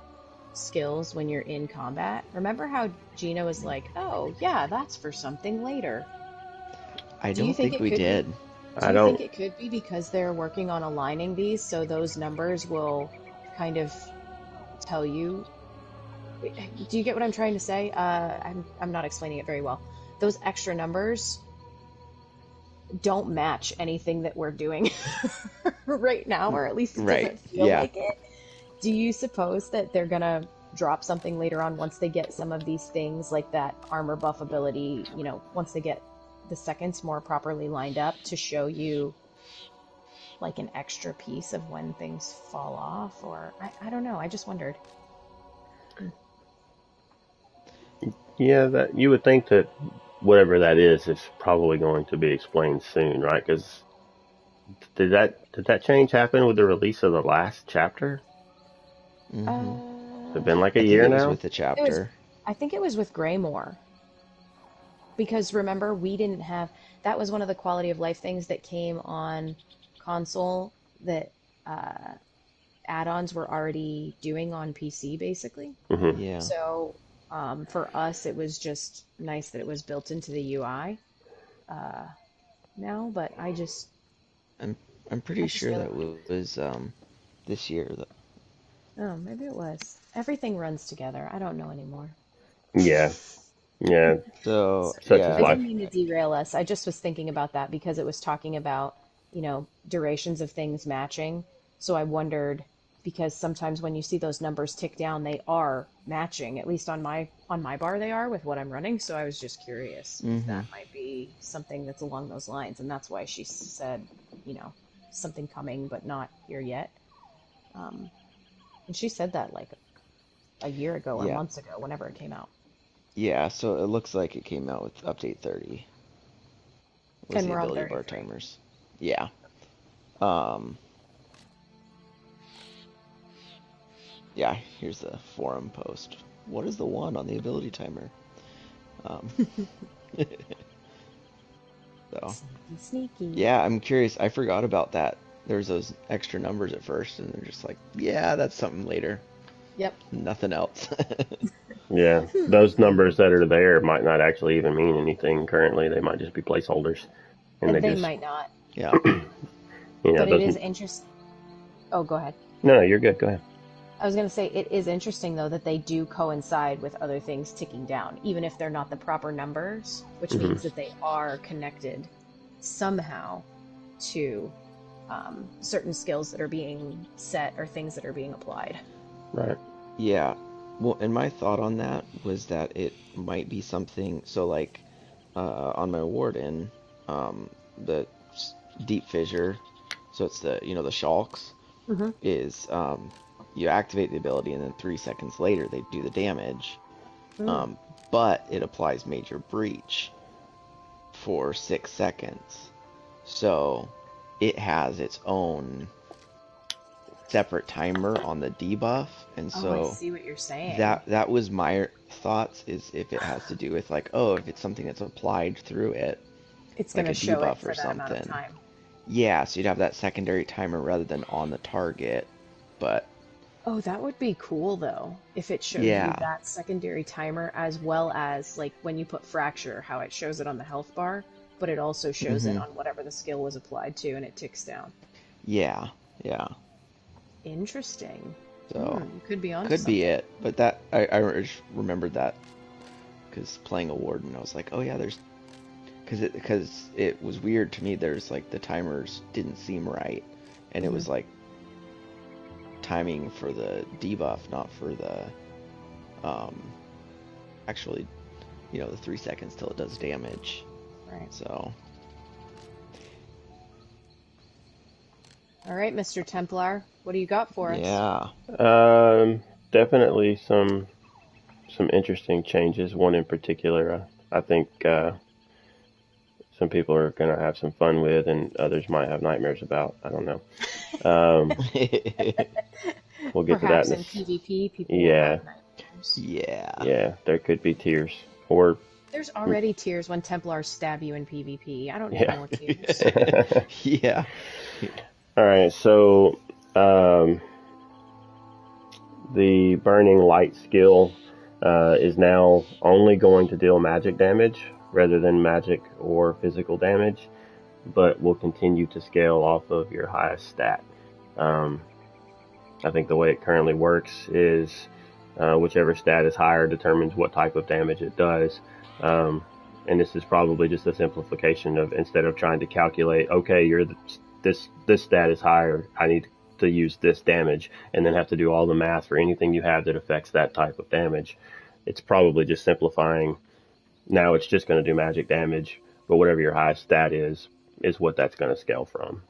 skills when you're in combat? Remember how Gina was like, "Oh, yeah, that's for something later."
I
Do you
don't
think
think
it
we
could be
did.
do
I
you think
don't.
it could be because they're working on aligning these so those numbers will kind of tell you, do you get what I'm trying to say? I'm not explaining it very well. Those extra numbers don't match anything that we're doing right now, or at least it
Right.
doesn't feel
Yeah.
like it. Do you suppose that they're gonna drop something later on once they get some of these things like that armor buff ability, once they get the seconds more properly lined up to show you like an extra piece of when things fall off? Or I don't know. I just wondered. Hmm.
Yeah, that you would think that whatever that is probably going to be explained soon, right? Because did that change happen with the release of the last chapter?
Hmm.
Has it been like a
I think
year
it was
now?
with the
It was,
chapter.
I think it was with Graymore, because remember we didn't have, that was one of the quality of life things that came on console that uh, add-ons were already doing on PC basically.
Hmm.
Yeah.
So for us, it was just nice that it was built into the UI uh, now. But
I'm I'm
I
pretty
just
sure
really
that
wondered.
was this year.
Oh, maybe it was. Everything runs together. I don't know anymore.
Yeah, yeah.
So
Sorry.
Such is
I
yeah.
life.
didn't mean to derail us. I just was thinking about that because it was talking about, durations of things matching. So I wondered, because sometimes when you see those numbers tick down, they are matching. At least on my bar they are with what I'm running. So I was just curious if
Hmm.
that might be something that's along those lines. And that's why she said, you know, something coming but not here yet. Um, and she said that like a year ago or
Yeah.
months ago, whenever it came out.
Yeah, so it looks like it came out with update 30 was
And
the
we're on
ability bar
33.
timers. Yeah. Um, yeah, here's the forum post. What is the one on the ability timer? Um, so,
Sneaky, sneaky.
yeah, I'm curious. I forgot about that. There's those extra numbers at first, and they're just like, yeah, that's something later.
Yep.
Nothing else.
Yeah, those numbers that are there might not actually even mean anything currently. They might just be placeholders, and they
They
just,
might not,
Yeah.
but it
those.
is interesting. Oh, go ahead.
No, you're good. Go ahead.
I was going to say it is interesting though that they do coincide with other things ticking down, even if they're not the proper numbers, which
Hmm.
means that they are connected somehow to certain skills that are being set or things that are being applied.
Right.
Yeah. Well, and my thought on that was that it might be something. So, like, on my warden, the deep fissure, so it's the shulks,
Mm-hmm.
is you activate the ability, and then 3 seconds later they do the damage.
Mm.
Um, but it applies major breach for 6 seconds. So it has its own separate timer on the debuff, and
Oh, I
so
see what you're saying.
that was my thoughts, is if it has to do with, like, oh, if it's something that's applied through it,
It's going
like
to
a
show it
debuff or
for that amount of
something.
time.
Yeah, so you'd have that secondary timer rather than on the target. But
Oh, that would be cool though, if it showed you
yeah.
that secondary timer as well as like when you put fracture, how it shows it on the health bar, but it also shows it
Hmm.
on whatever the skill was applied to and it ticks down.
Yeah. Yeah.
Interesting.
So
Could be onto
could be
something.
it. But that I just remembered that because playing a warden, I was like, oh yeah, there's because it was weird to me. There's like the timers didn't seem right, and it
Hmm.
was like timing for the debuff, not for the um actually, the 3 seconds till it does damage.
Right.
So
All right, Mr. Templar, what do you got for us?
yeah.
Definitely some interesting changes. One in particular, I think some people are going to have some fun with, and others might have nightmares about. I don't know. Um, we'll get to that
Perhaps
in
in
this.
PvP, people will
Yeah,
have nightmares.
Yeah.
yeah, there could be tears, or
There's already tears when Templars stab you in PvP. I don't need
yeah.
more tears.
Yeah.
All right, so um, the burning light skill is now only going to deal magic damage rather than magic or physical damage, but will continue to scale off of your highest stat. Um, I think the way it currently works is whichever stat is higher determines what type of damage it does. Um, and this is probably just a simplification of, instead of trying to calculate, okay, this stat is higher, I need to use this damage, and then have to do all the math for anything you have that affects that type of damage. It's probably just simplifying. Now it's just going to do magic damage, but whatever your highest stat is what that's going to scale from.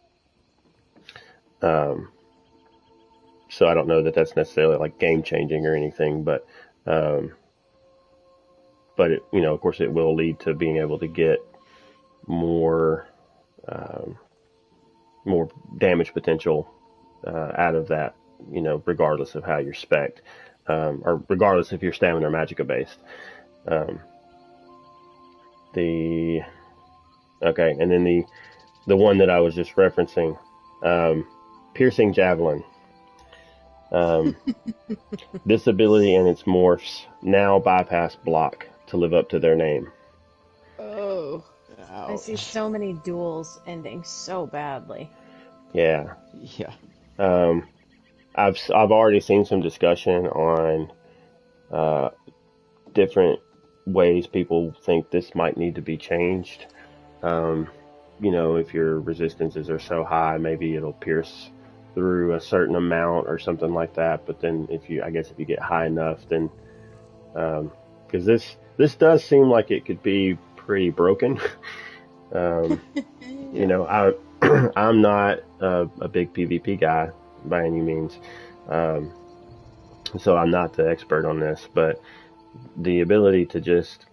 Um, so I don't know that that's necessarily like game changing or anything, um, but it, of course, it will lead to being able to get more um, more damage potential out of that, regardless of how you're spec'd, or regardless if you're stamina or magicka based. Um, the okay, and then the one that I was just referencing, um, piercing javelin. Um, this ability and its morphs now bypass block to live up to their name.
Oh, I see
Ouch.
so many duels ending so badly.
Yeah.
Yeah.
Um, I've already seen some discussion on uh, different ways people think this might need to be changed. Um, if your resistances are so high, maybe it'll pierce through a certain amount or something like that. But then I guess if you get high enough, then because this does seem like it could be pretty broken. um,
Yeah.
I I'm not a big PvP guy by any means. Um, so I'm not the expert on this, but the ability to just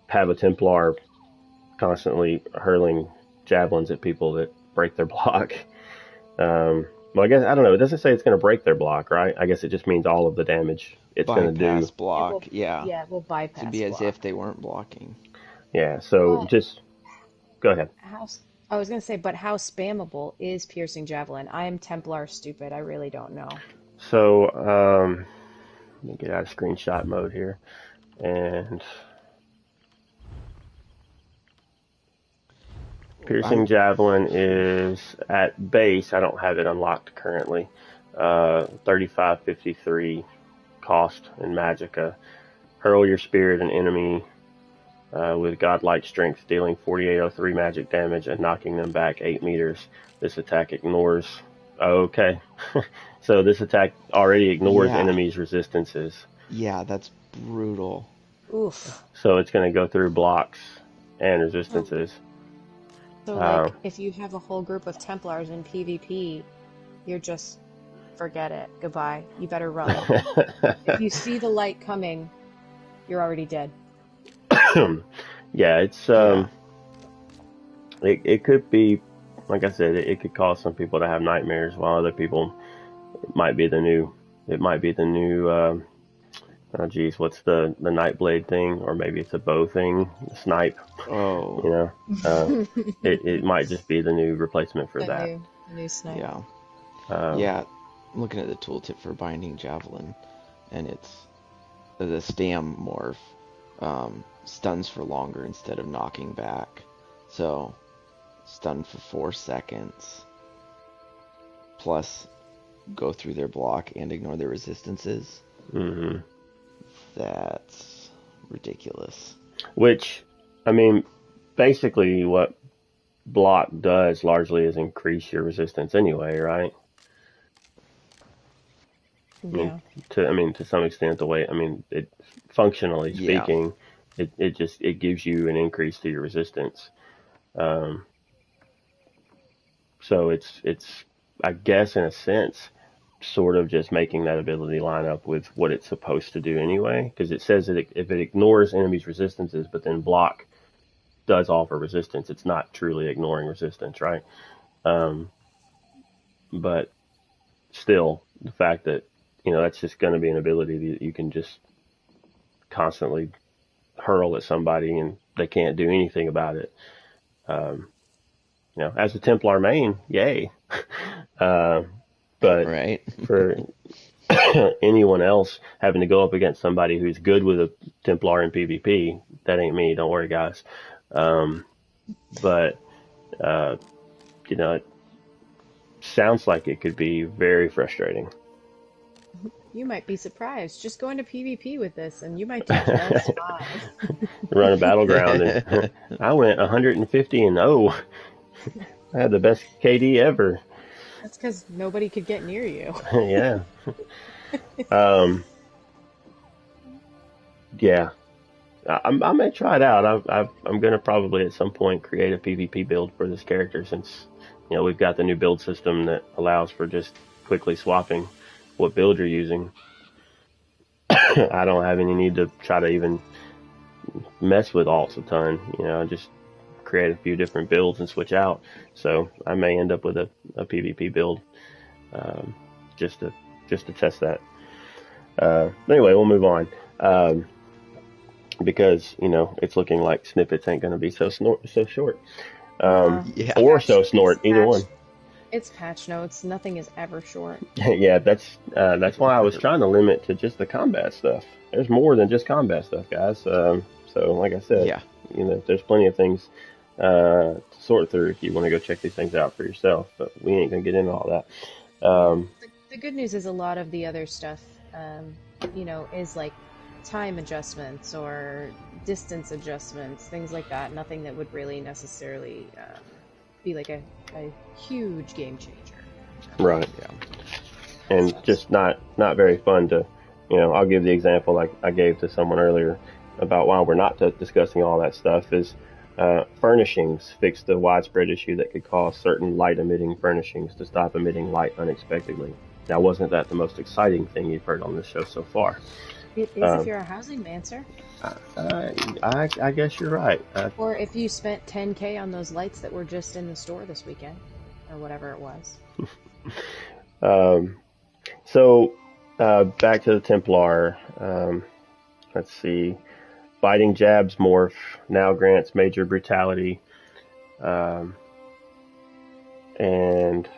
have a Templar constantly hurling javelins at people that break their block. Well, I guess I don't know. It doesn't say it's going to break their block, right? I guess it just means all of the damage it's going to do.
Bypass block, yeah.
Yeah, we'll
So it'd
bypass
be as
block.
if they weren't blocking.
Yeah. So
But
just go ahead.
I was gonna say, but how spammable is piercing javelin? I am Templar stupid. I really don't know.
So let me get out of screenshot mode here, and piercing
I'm
javelin is at base. I don't have it unlocked currently. 3553 cost in Magicka. Hurl your spear at an enemy with godlike strength, dealing 4803 magic damage and knocking them back 8 meters. This attack ignores. Okay. So this attack already ignores
yeah.
enemies' resistances.
Yeah, that's brutal.
Oof.
So it's going to go through blocks and
So,
resistances.
so
Uh,
like, if you have a whole group of Templars in PvP, you're just forget it. Goodbye. You better run. If you see the light coming, you're already dead.
yeah, it's
Yeah.
it could be, like I said, it could cause some people to have nightmares, while other people it might be the new oh geez, what's the Nightblade thing, or maybe it's a bow thing, the snipe, you
Oh,
know. It might just be the new replacement for that.
The new snipe.
yeah.
Um,
Yeah. I'm looking at the tooltip for binding javelin, and it's the stam morph stuns for longer instead of knocking back. So stun for 4 seconds, plus go through their block and ignore their resistances.
hmm
That's ridiculous.
Which, I mean, basically what block does largely is increase your resistance anyway, right?
Yeah.
I mean, to some extent, the way, I mean, it, functionally
Yeah.
speaking, it gives you an increase to your resistance. Um, so it's, I guess in a sense, sort of just making that ability line up with what it's supposed to do anyway, because it says that if it ignores enemies' resistances, but then block does offer resistance, it's not truly ignoring resistance, right? Um, but still, the fact that, that's just going to be an ability that you can just constantly hurl at somebody and they can't do anything about it. Um, as a Templar main, yay. uh, but
Right?
for anyone else having to go up against somebody who's good with a Templar in PvP, that ain't me. Don't worry, guys. Um, but uh, it sounds like it could be very frustrating.
You might be surprised. Just go into PvP with this and you might do just fine.
Run a battleground, and I went 150 and 0. I had the best KD ever.
That's because nobody could get near you.
Yeah. Um, yeah. I may try it out. I'm going to probably at some point create a PvP build for this character, since we've got the new build system that allows for just quickly swapping what build you're using. I don't have any need to try to even mess with alts a ton. Just create a few different builds and switch out. So I may end up with a PvP build, um, just to test that. Anyway, we'll move on. Because it's looking like snippets ain't going to be so short,
Yeah.
or so snort, either one.
It's patch notes. Nothing is ever short.
Yeah, that's why I was trying to limit to just the combat stuff. There's more than just combat stuff, guys. So like I said,
Yeah.
there's plenty of things to sort through if you want to go check these things out for yourself. But we ain't gonna get into all that.
The good news is a lot of the other stuff, is like time adjustments or distance adjustments, things like that. Nothing that would really necessarily be like a huge game changer.
Right.
Yeah.
And just not very fun to, I'll give the example like I gave to someone earlier about why we're not discussing all that stuff is furnishings fixed the widespread issue that could cause certain light emitting furnishings to stop emitting light unexpectedly. Now, wasn't that the most exciting thing you've heard on this show so far?
It is if
Um,
you're a housing mancer.
I guess you're right.
Or if you spent 10K on those lights that were just in the store this weekend, or whatever it was.
Um, so, back to the Templar. Let's see. Biting Jabs morph now grants major brutality, um, and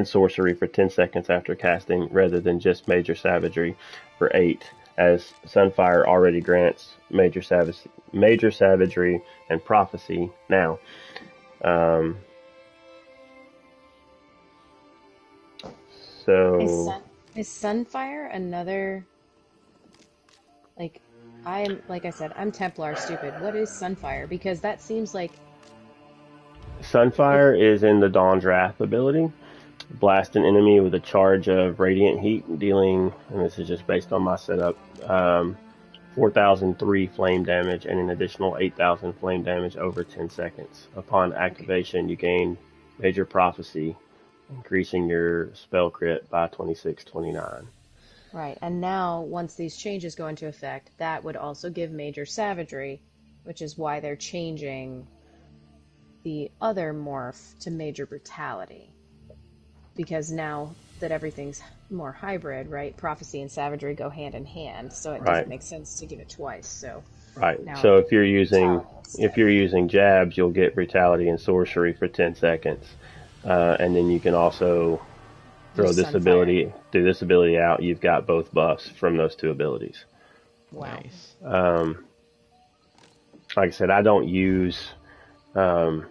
sorcery for 10 seconds after casting, rather than just major savagery for 8, as Sunfire already grants major savagery and prophecy now. Um,
Is
so
Sun is Sunfire another like like I said, I'm Templar stupid. What is Sunfire? Because that seems like it
Sunfire is in the Dawn's Wrath ability. Blast an enemy with a charge of radiant heat, dealing, and this is just based on my setup, 4,003 flame damage and an additional 8,000 flame damage over 10 seconds. Upon
okay.
activation, you gain Major Prophecy, increasing your spell crit by 2629.
Right. And now once these changes go into effect, that would also give major savagery, which is why they're changing the other morph to major brutality. Because now that everything's more hybrid, right? Prophecy and savagery go hand in hand, so it
Right,
doesn't make sense to give it twice. So
right.
now
So
it'll be brutality
if
instead.
you're using jabs, you'll get brutality and sorcery for 10 seconds, and then you can also
Use Sunfire.
throw this ability out. You've got both buffs from those two abilities.
Wow.
Nice.
Um, like I said, um,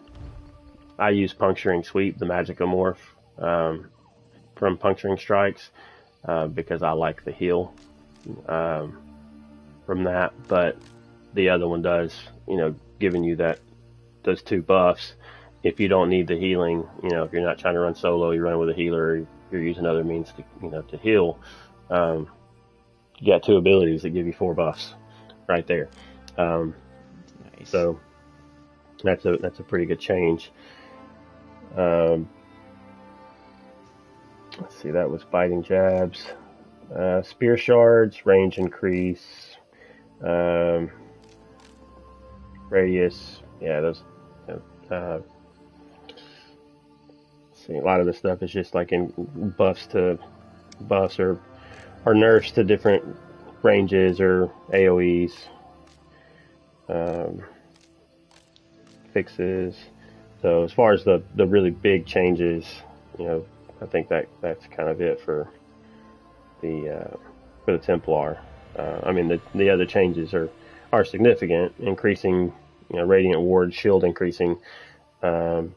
I use Puncturing Sweep, the Magicomorph, um, from Puncturing Strikes, because I like the heal, um, from that. But the other one does, giving you those two buffs. If you don't need the healing, if you're not trying to run solo, you're running with a healer, you're using other means to heal. Um, you got two abilities that give you 4 buffs right there. Um,
Nice.
so that's a pretty good change. Um, let's see, that was Biting Jabs. Spear Shards, range increase, um, radius. Yeah, those. See, a lot of the stuff is just like in buffs or nerfs to different ranges or AoEs, um, fixes. So as far as the really big changes, I think that's kind of it the uh, for the Templar. I mean the other changes are significant, increasing radiant ward shield increasing, um,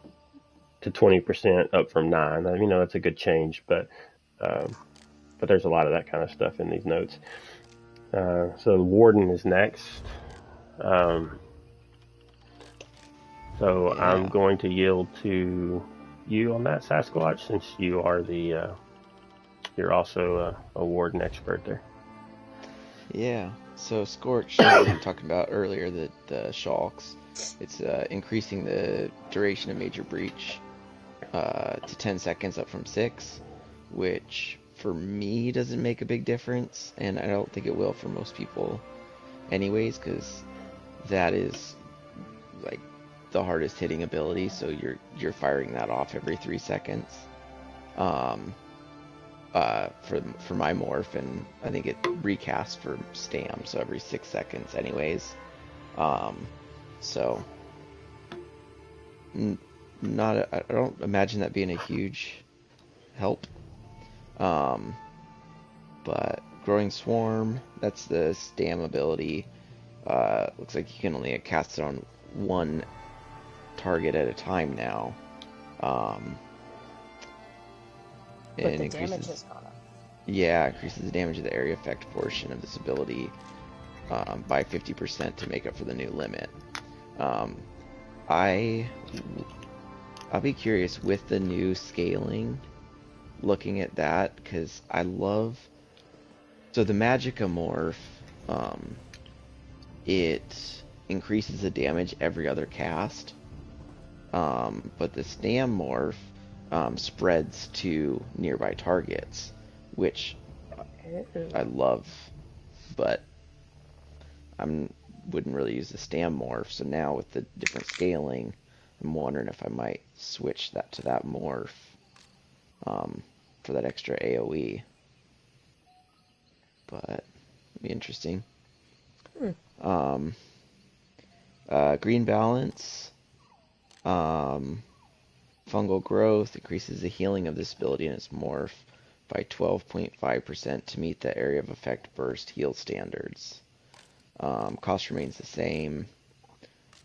to 20% up from 9. That's a good change, um, but there's a lot of that kind of stuff in these notes. So the Warden is next. Um, so I'm
Yeah.
going to yield to you on that, Sasquatch, since you're also a Warden expert there.
Yeah. So Scorch, we were talking about earlier, the Shulks. It's increasing the duration of Major Breach to 10 seconds up from 6, which for me doesn't make a big difference, and I don't think it will for most people anyways, because that is like the hardest hitting ability, so you're firing that off every 3 seconds. Um, for my morph, and I think it recasts for Stam, so every 6 seconds, anyways. Um, so not I don't imagine that being a huge help. Um, but Growing Swarm, that's the Stam ability. Looks like you can only cast it on one target at a time now. Um, and
But
it
the damage
increases,
has gone up.
yeah, increases the damage of the area effect portion of this ability by 50% to make up for the new limit. Um, I I'll be curious with the new scaling, looking at that, because I love, so the Magicomorph, um, it increases the damage every other cast, but the Stam morph, spreads to nearby targets, which I
Ew.
love, but I wouldn't really use the stam morph. So now with the different scaling, I'm wondering if I might switch that to that morph um, for that extra AOE. But it'd be interesting.
Hmm.
Um, Green balance, um, fungal growth increases the healing of this ability in its morph by 12.5% to meet the area of effect burst heal standards. Cost remains the same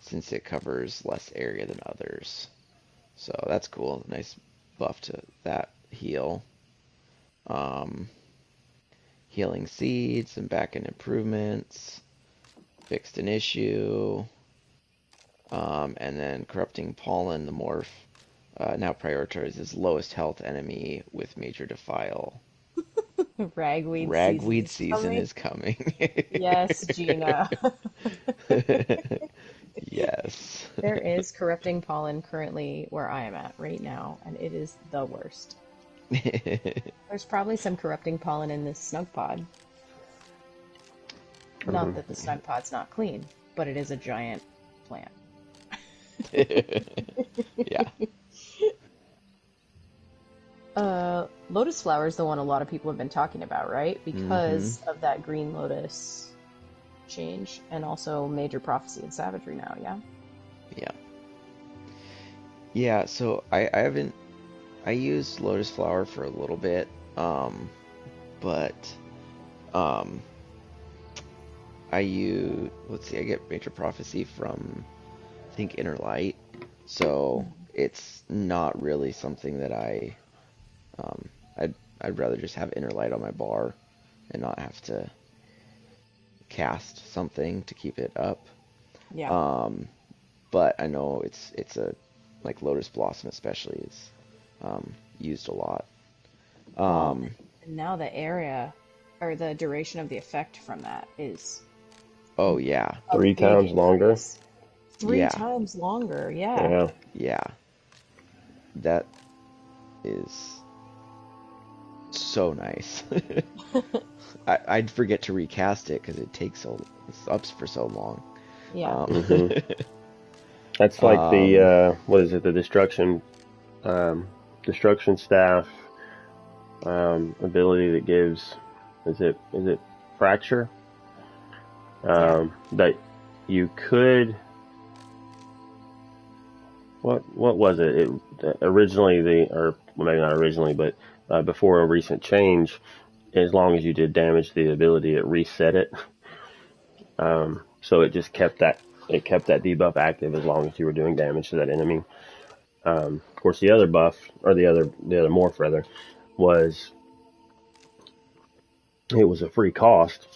since it covers less area than others. So that's cool. Nice buff to that heal. Um, Healing seeds and back-end improvements. Fixed an issue. And then corrupting pollen, the morph now prioritizes lowest health enemy with major defile.
Ragweed season
Ragweed
is
season
coming.
is coming.
Yes, Gina.
Yes.
There is corrupting pollen currently where I am at right now, and it is the worst. There's probably some corrupting pollen in this Snugpod. Not that the Snugpod's not clean, but it is a giant plant.
Yeah.
Lotus flower is the one a lot of people have been talking about, right?
Mm-hmm.
Because of that green lotus change, and also major prophecy and savagery now, yeah?
Yeah. Yeah, so I haven't I used lotus flower for a little bit, but um let's see, I get major prophecy from I think Inner Light, so it's not really something that um I'd rather just have Inner Light on my bar and not have to cast something to keep it up.
Yeah.
Um, but I know it's a like Lotus Blossom especially is used a lot.
Well,
Um,
and now the area or the duration of the effect from that is
oh yeah,
a
3
big
times longer.
increase. Three
yeah,
times longer, yeah.
Yeah.
yeah. That is so nice. I'd forget to recast it because it's up for so long.
Yeah.
hmm That's like the
Um,
what is it? The destruction staff ability that gives. Is it fracture?
Yeah.
That you could. What was it? Originally or well, maybe not originally, but before a recent change, as long as you did damage to the ability, it reset it. So it kept that debuff active as long as you were doing damage to that enemy. Of course, the other buff or the other morph rather was it was a free cost,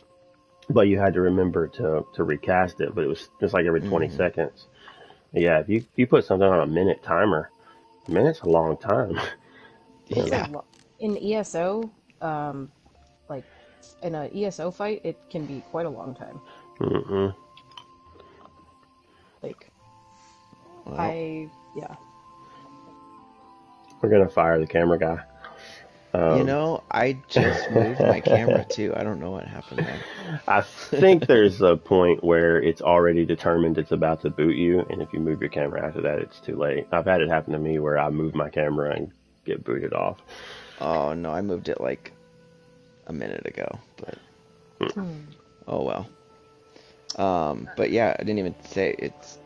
but you had to remember to recast it. But it was just like every 20
mhm.
seconds. Yeah, if you put something on a minute timer, a minute's a long time.
It's a
Yeah.
lot in ESO, like in a ESO fight, it can be quite a long time.
Mm-mm.
Like
Well,
yeah.
We're gonna fire the camera guy. Um,
I just moved my camera too. I don't know what happened there.
I think there's a point where it's already determined it's about to boot you, and if you move your camera after that, it's too late. I've had it happen to me where I move my camera and get booted off.
Oh no, I moved it like a minute ago, but
Hmm.
oh well. But yeah, I didn't even say it's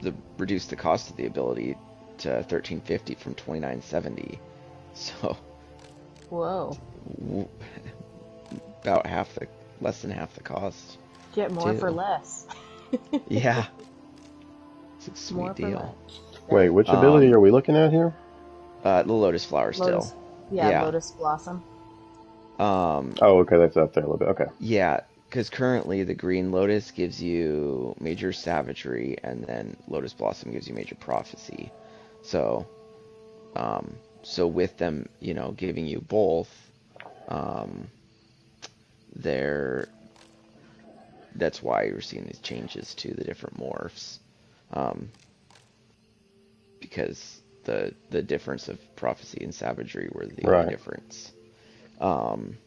the reduced the cost of the ability to 1350 from 2970. So
Whoa.
w- about less than half the cost
Get more for
too.
less.
Yeah, it's a sweet
More for
deal.
less.
Wait,
Dang.
which ability are we looking at here?
The lotus flower still.
Lotus. Yeah,
Yeah.
Lotus Blossom.
Um,
Oh, okay, that's up there a little bit. Okay.
yeah, because currently the green lotus gives you major savagery, and then lotus blossom gives you major prophecy. So, so with them, giving you both, um, they're that's why you're seeing these changes to the different morphs, um, because the difference of prophecy and savagery were the only
Right.
difference. Um,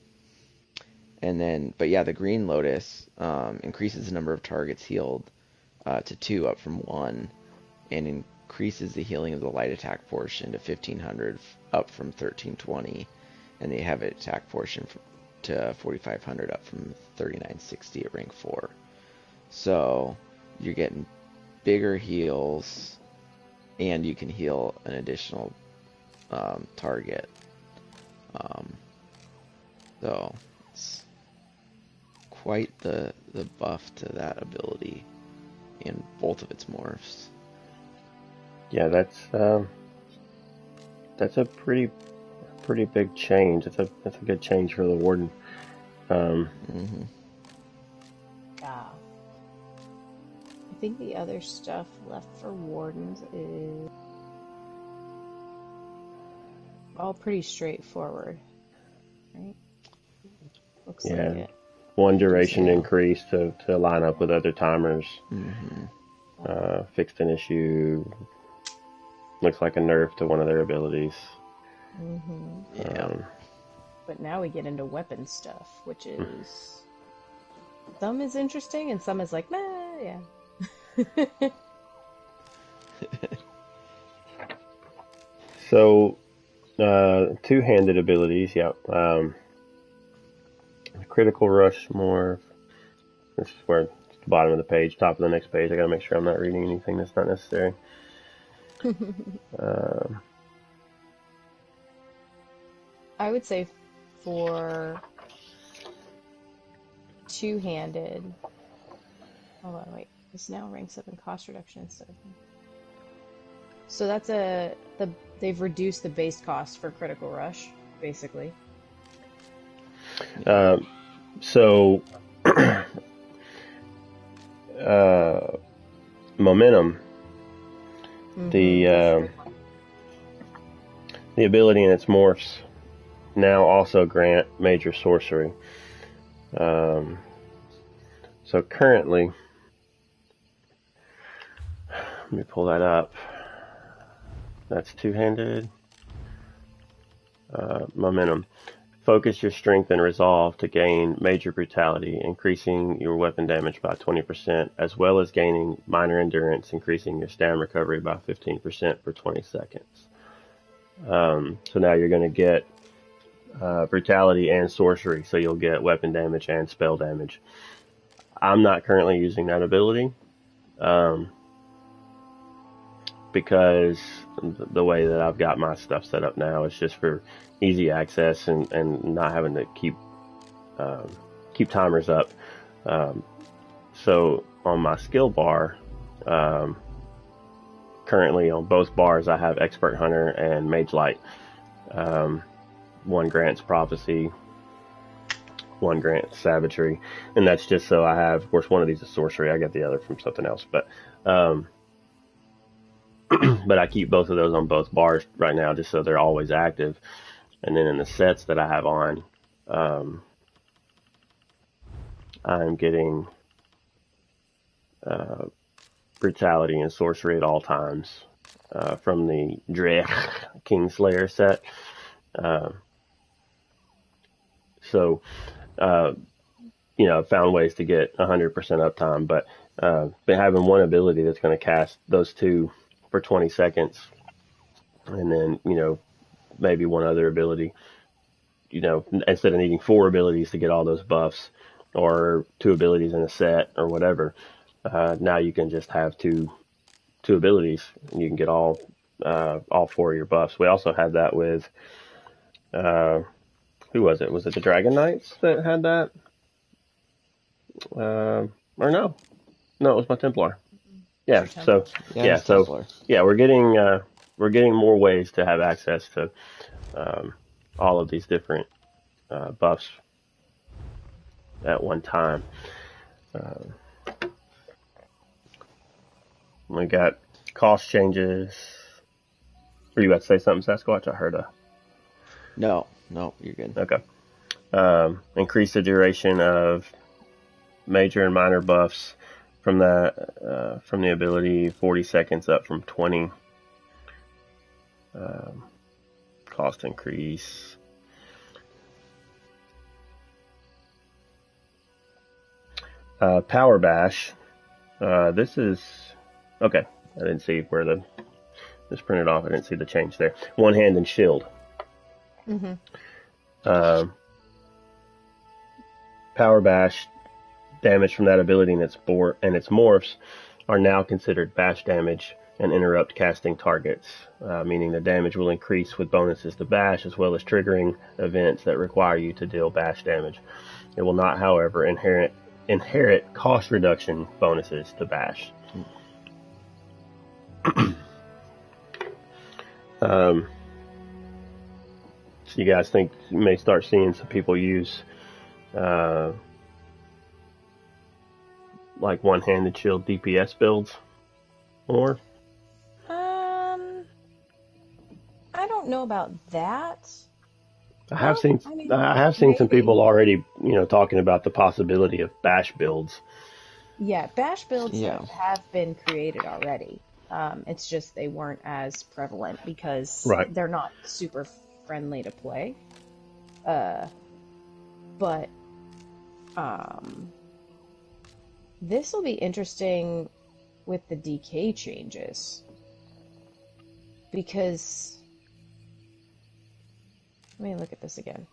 and then, but yeah, the Green Lotus increases the number of targets healed to 2 up from 1, and increases the healing of the light attack portion to 1500 up from 1320, and the heavy attack portion to 4500 up from 3960 at rank 4. So you're getting bigger heals, and you can heal an additional target. So it's quite the buff to that ability in both of its morphs.
Yeah, that's a pretty big change. That's a good change for the Warden.
Mm-hmm.
Yeah. I think the other stuff left for Wardens is all pretty straightforward, right? Looks like
Yeah,
it.
one duration
Yeah.
increase to line up with other timers.
Mm-hmm.
Fixed an issue. Looks like a nerf to one of their abilities.
Mm-hmm.
Yeah.
But now we get into weapon stuff, which is some is interesting and some is like, meh, yeah.
So, two-handed abilities, yeah. Critical rush morph. This is where it's the bottom of the page, top of the next page. I gotta make sure I'm not reading anything that's not necessary.
I would say for two-handed. Hold on, wait. This now ranks up in cost reduction instead of. So that's they've reduced the base cost for critical rush, basically.
So, momentum. The ability in its morphs now also grant major sorcery. So currently, let me pull that up. That's two-handed. Momentum. Focus your strength and resolve to gain major brutality, increasing your weapon damage by 20%, as well as gaining minor endurance, increasing your stam recovery by 15% for 20 seconds. So now you're going to get brutality and sorcery, so you'll get weapon damage and spell damage. I'm not currently using that ability because the way that I've got my stuff set up now is just for easy access and not having to keep timers up. So on my skill bar, currently on both bars I have Expert Hunter and Mage Light. One grants prophecy, one grants savagery, and that's just so I have, of course, one of these is sorcery. I get the other from something else, but but I keep both of those on both bars right now just so they're always active. And then in the sets that I have on, I'm getting brutality and sorcery at all times from the Drech Kingslayer set. So, found ways to get 100% uptime, but having one ability that's going to cast those two for 20 seconds, and then, maybe one other ability, instead of needing 4 abilities to get all those buffs, or 2 abilities in a set, or whatever, now you can just have two abilities, and you can get all 4 of your buffs. We also had that with, who was it? Was it the Dragon Knights that had that? Or no, it was my Templar. Yeah. So
Yeah, Templar.
yeah, we're getting more ways to have access to all of these different buffs at one time. We got cost changes. Were you about to say something, Sasquatch? I heard a.
No, you're good.
Okay. Increase the duration of major and minor buffs from from the ability 40 seconds up from 20. Cost increase. Power bash. This is okay. I didn't see where this printed off. I didn't see the change there. One hand and shield.
Mm-hmm.
Power bash damage from that ability and its morphs are now considered bash damage and interrupt casting targets, meaning the damage will increase with bonuses to bash as well as triggering events that require you to deal bash damage. It will not, however, inherit cost reduction bonuses to bash. So you guys think you may start seeing some people use like one-handed shield DPS builds more?
I don't know about that.
I have seen some
maybe.
people already, talking about the possibility of bash builds.
Yeah, bash builds
Yeah.
have been created already. It's just they weren't as prevalent because
Right.
they're not super friendly to play. But this will be interesting with the DK changes. Because let me look at this again.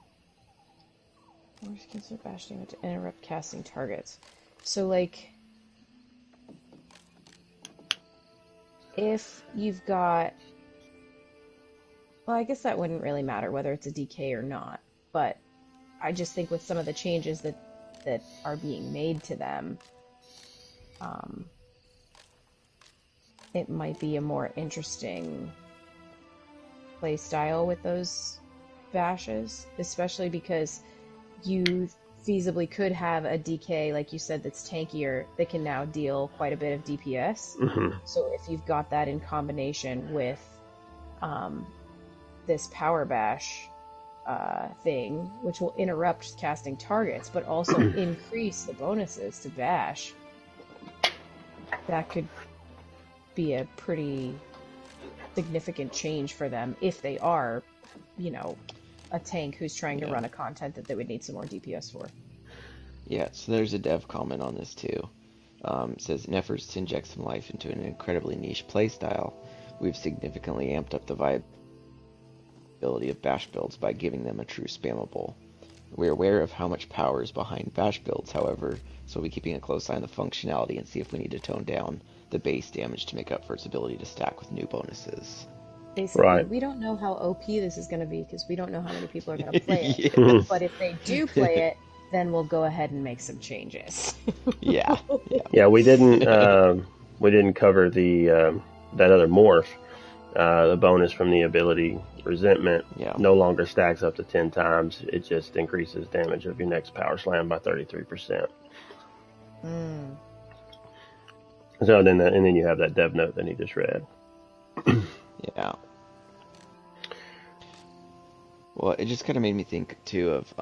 Where's consider bash damage to interrupt casting targets? So like if you've got, well, I guess that wouldn't really matter whether it's a DK or not, but I just think with some of the changes that are being made to them, it might be a more interesting play style with those bashes, especially because you feasibly could have a DK, like you said, that's tankier, that can now deal quite a bit of DPS.
Mm-hmm.
So if you've got that in combination with this power bash thing, which will interrupt casting targets, but also increase the bonuses to bash, that could be a pretty significant change for them if they are, a tank who's trying to run a content that they would need some more DPS for.
Yeah, so there's a dev comment on this too. It says, in efforts to inject some life into an incredibly niche playstyle, we've significantly amped up the viability of bash builds by giving them a true spammable. We're aware of how much power is behind bash builds, however, so we'll be keeping a close eye on the functionality and see if we need to tone down the base damage to make up for its ability to stack with new bonuses.
Basically,
Right.
we don't know how OP this is going to be because we don't know how many people are going to play it.
Yes.
But if they do play it, then we'll go ahead and make some changes.
Yeah.
Yeah, we didn't cover the that other morph. The bonus from the ability resentment no longer stacks up to 10 times. It just increases damage of your next power slam by 33%. So then you have that dev note that he just read.
Yeah. Well, it just kind of made me think too of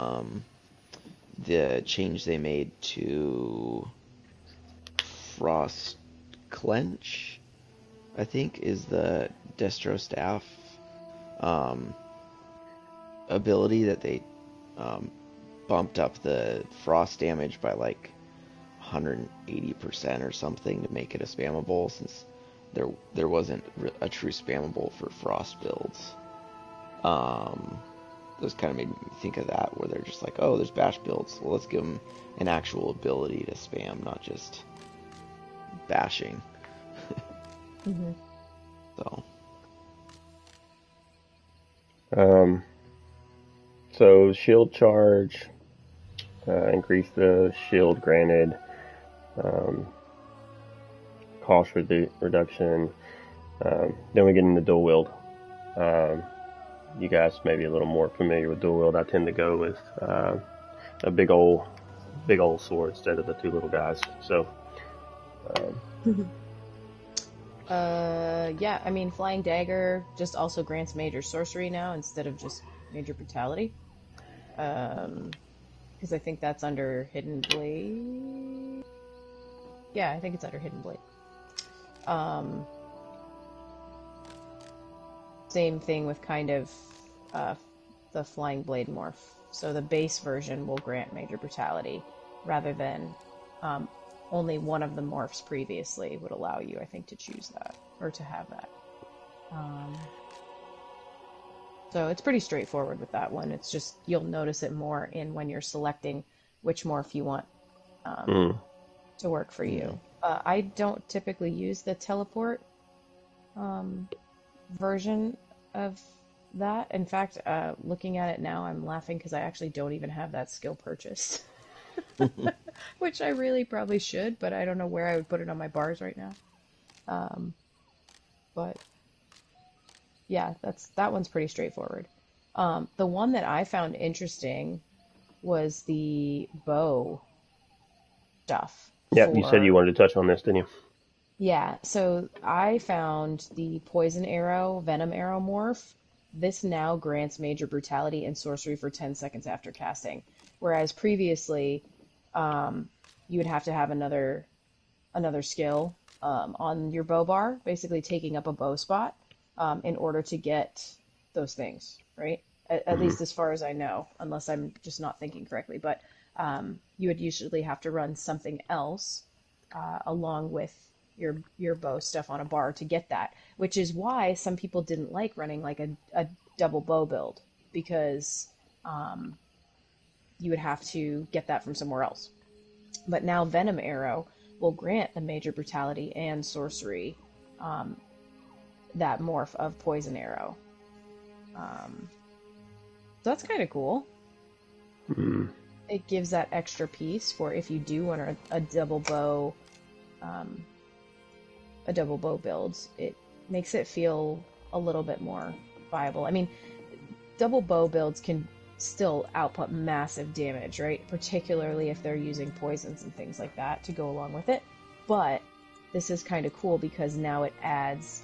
the change they made to Frost Clench, I think, is the Destro Staff ability that they bumped up the frost damage by like 180% or something to make it a spammable, since there wasn't a true spammable for frost builds. Those kind of made me think of that, where they're just like, oh, there's bash builds, well, let's give them an actual ability to spam, not just bashing.
Mm-hmm.
So shield charge, increase the shield granted, cost reduction. Then we get into dual wield. You guys may be a little more familiar with dual wield. I tend to go with a big old sword instead of the two little guys. So.
Yeah, I mean, Flying Dagger just also grants major sorcery now instead of just major brutality. Because I think that's under Hidden Blade. Yeah, I think it's under Hidden Blade. Same thing with kind of the Flying Blade morph. So the base version will grant major brutality, rather than only one of the morphs previously would allow you, I think, to choose that, or to have that. So it's pretty straightforward with that one. It's just, you'll notice it more in when you're selecting which morph you want to work for you. I don't typically use the teleport version of that. In fact, looking at it now, I'm laughing because I actually don't even have that skill purchased. Which I really probably should, but I don't know where I would put it on my bars right now. But yeah, that one's pretty straightforward. The one that I found interesting was the bow stuff.
Yep, you said you wanted to touch on this, didn't you?
Yeah, so I found the poison arrow, venom arrow morph. This now grants major brutality and sorcery for 10 seconds after casting, whereas previously you would have to have another skill on your bow bar, basically taking up a bow spot in order to get those things, right? At least as far as I know, unless I'm just not thinking correctly. But you would usually have to run something else along with your bow stuff on a bar to get that, which is why some people didn't like running like a double bow build, because you would have to get that from somewhere else. But now Venom Arrow will grant the major brutality and sorcery, that morph of Poison Arrow. So that's kind of cool. It gives that extra piece for if you do want a double bow build. It makes it feel a little bit more viable. I mean, double bow builds can still output massive damage, right? Particularly if they're using poisons and things like that to go along with it. But this is kind of cool because now it adds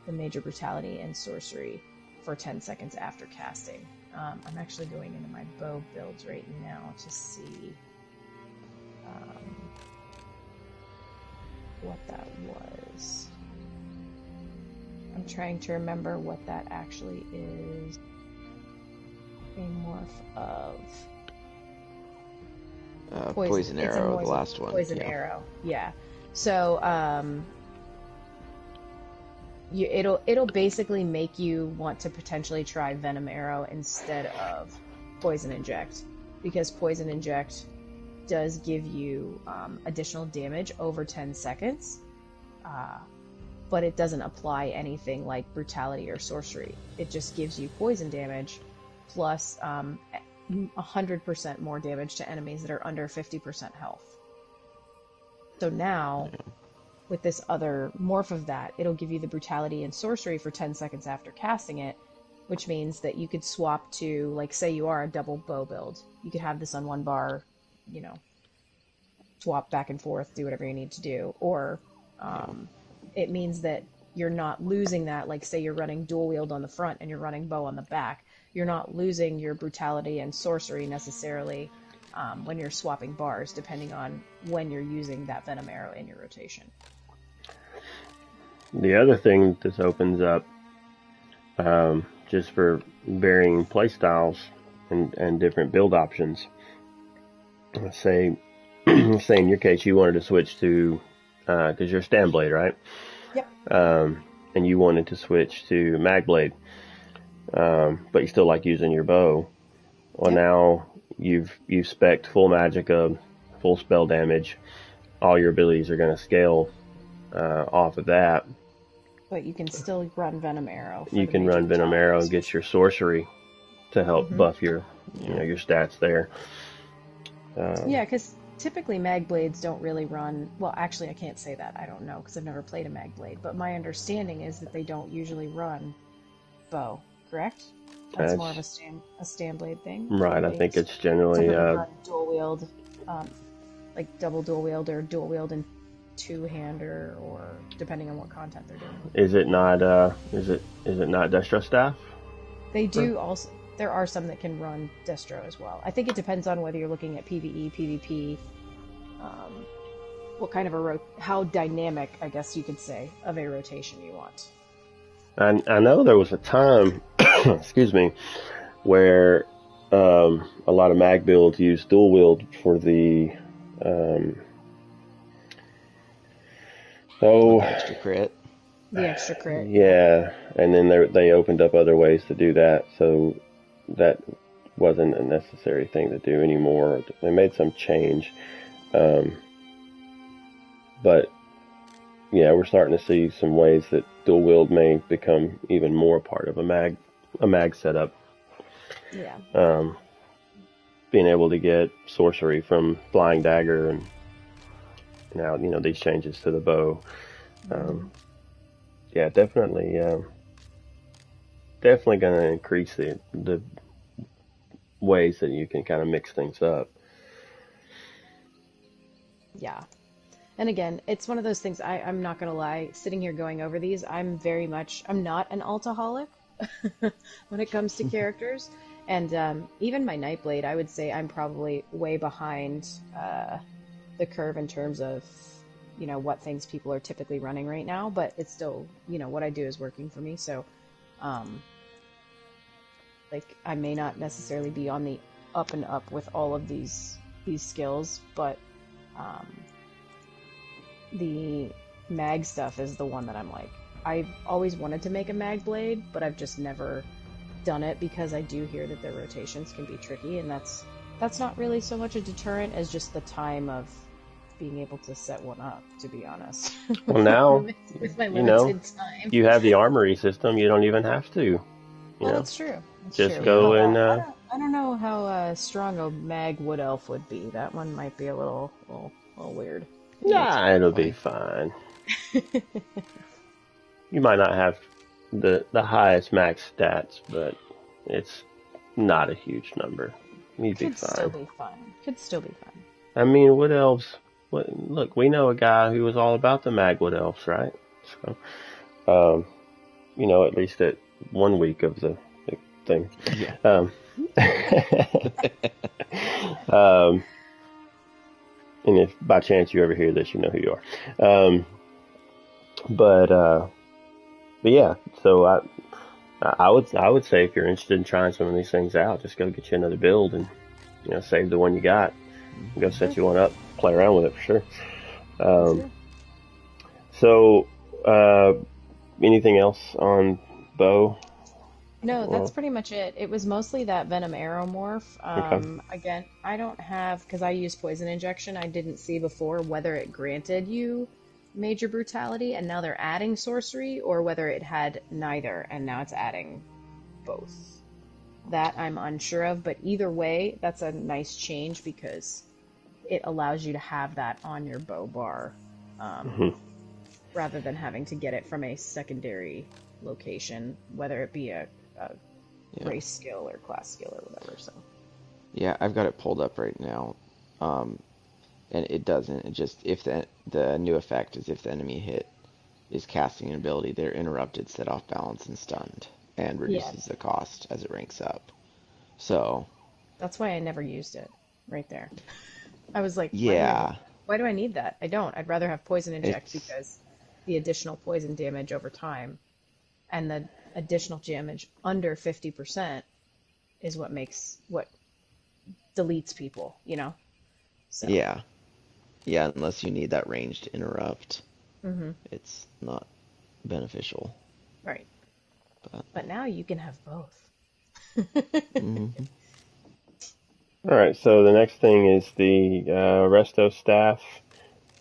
the major brutality and sorcery for 10 seconds after casting. I'm actually going into my bow builds right now to see what that was. I'm trying to remember what that actually is. A morph of
poison arrow, the last one.
Poison arrow, yeah. So it'll basically make you want to potentially try venom arrow instead of poison inject, because poison inject does give you additional damage over 10 seconds, but it doesn't apply anything like brutality or sorcery. It just gives you poison damage plus 100% more damage to enemies that are under 50% health. So now, with this other morph of that, it'll give you the brutality and sorcery for 10 seconds after casting it, which means that you could swap to, like, say you are a double bow build. You could have this on one bar, swap back and forth, do whatever you need to do. Or it means that you're not losing that, like, say you're running dual wield on the front and you're running bow on the back. You're not losing your brutality and sorcery necessarily when you're swapping bars, depending on when you're using that venom arrow in your rotation.
The other thing this opens up, just for varying playstyles and different build options. Say in your case, you wanted to switch to, because you're Stand Blade, right?
Yep.
And you wanted to switch to Mag Blade, but you still like using your bow. Well, yep. Now you've spec'd full magicka, full spell damage. All your abilities are going to scale off of that.
But you can still run Venom Arrow.
You can run Venom Arrow and get your sorcery to help buff your your stats there.
Yeah, because typically Mag Blades don't really run... Well, actually, I can't say that. I don't know, because I've never played a Mag Blade. But my understanding is that they don't usually run bow, correct? That's more of a stand blade thing.
Right, I think it's generally...
run dual wield, like double dual wield or dual wield and two-hander, or depending on what content they're doing.
Is it not Destro Staff?
They do also... There are some that can run Destro as well. I think it depends on whether you're looking at PvE, PvP, what kind of how dynamic, I guess you could say, of a rotation you want.
I know there was a time, excuse me, where a lot of mag builds used dual wield for the um,
With
oh
the extra crit.
The extra crit, yeah.
yeah, and then they opened up other ways to do that, so that wasn't a necessary thing to do anymore. They made some change, um, but yeah, we're starting to see some ways that dual wield may become even more part of a mag setup.
Yeah.
Um, Being able to get sorcery from flying dagger and now these changes to the bow. Um,
Hmm.
yeah, definitely going to increase the ways that you can kind of mix things up.
Yeah. And again, it's one of those things, I'm not gonna lie, sitting here going over these, I'm not an altaholic when it comes to characters. And even my Nightblade, I would say I'm probably way behind the curve in terms of, what things people are typically running right now, but it's still, what I do is working for me. So, um, like, I may not necessarily be on the up and up with all of these skills, but um, the mag stuff is the one that I'm like, I've always wanted to make a mag blade, but I've just never done it because I do hear that their rotations can be tricky, and that's not really so much a deterrent as just the time of being able to set one up, to be honest.
Well, now
With my
you know
limited time.
you have the armory system. You don't even have to. You
Well,
know,
that's true. That's
just
true.
Yeah.
go
But
and
I don't know how strong a mag wood elf would be. That one might be a little weird.
It's
nah, it'll be
fine.
fine. You might not have the highest max stats, but it's not a huge number. You'd be
Could still
fine.
be fun. Could still be fun.
I mean, wood elves. Look, we know a guy who was all about the magwood elves, right? So, um, at least at 1 week of the thing.
Yeah.
Um, um, and if by chance you ever hear this, you know who you are. But yeah, so I would say if you're interested in trying some of these things out, just go get you another build and save the one you got. Go
Hmm.
set
Sure,
you one up, play around with it for sure.
for
Um,
sure.
so anything else on bow?
No, that's
Well,
pretty much it. It was mostly that Venom Aeromorph.
okay.
Again, I don't have, because I use poison injection, I didn't see before whether it granted you major brutality and now they're adding sorcery, or whether it had neither and now it's adding both. That I'm unsure of, but either way, that's a nice change because it allows you to have that on your bow bar, um,
Hmm.
rather than having to get it from a secondary location, whether it be a
Yeah.
race skill or class skill or whatever. So
Yeah, I've got it pulled up right now. Um, and it doesn't. It just if the new effect is if the enemy hit is casting an ability, they're interrupted, set off balance, and stunned, and
yeah,
reduces the cost as it ranks up. So
that's why I never used it right there. I was like,
yeah,
why do I need that? I don't. I'd rather have poison inject
it's
because the additional poison damage over time and the additional damage under 50% is what deletes people. So,
yeah, yeah. Unless you need that range to interrupt,
hmm
it's not beneficial.
right.
But
But now you can have both.
mhm.
All right. So the next thing is the resto staff.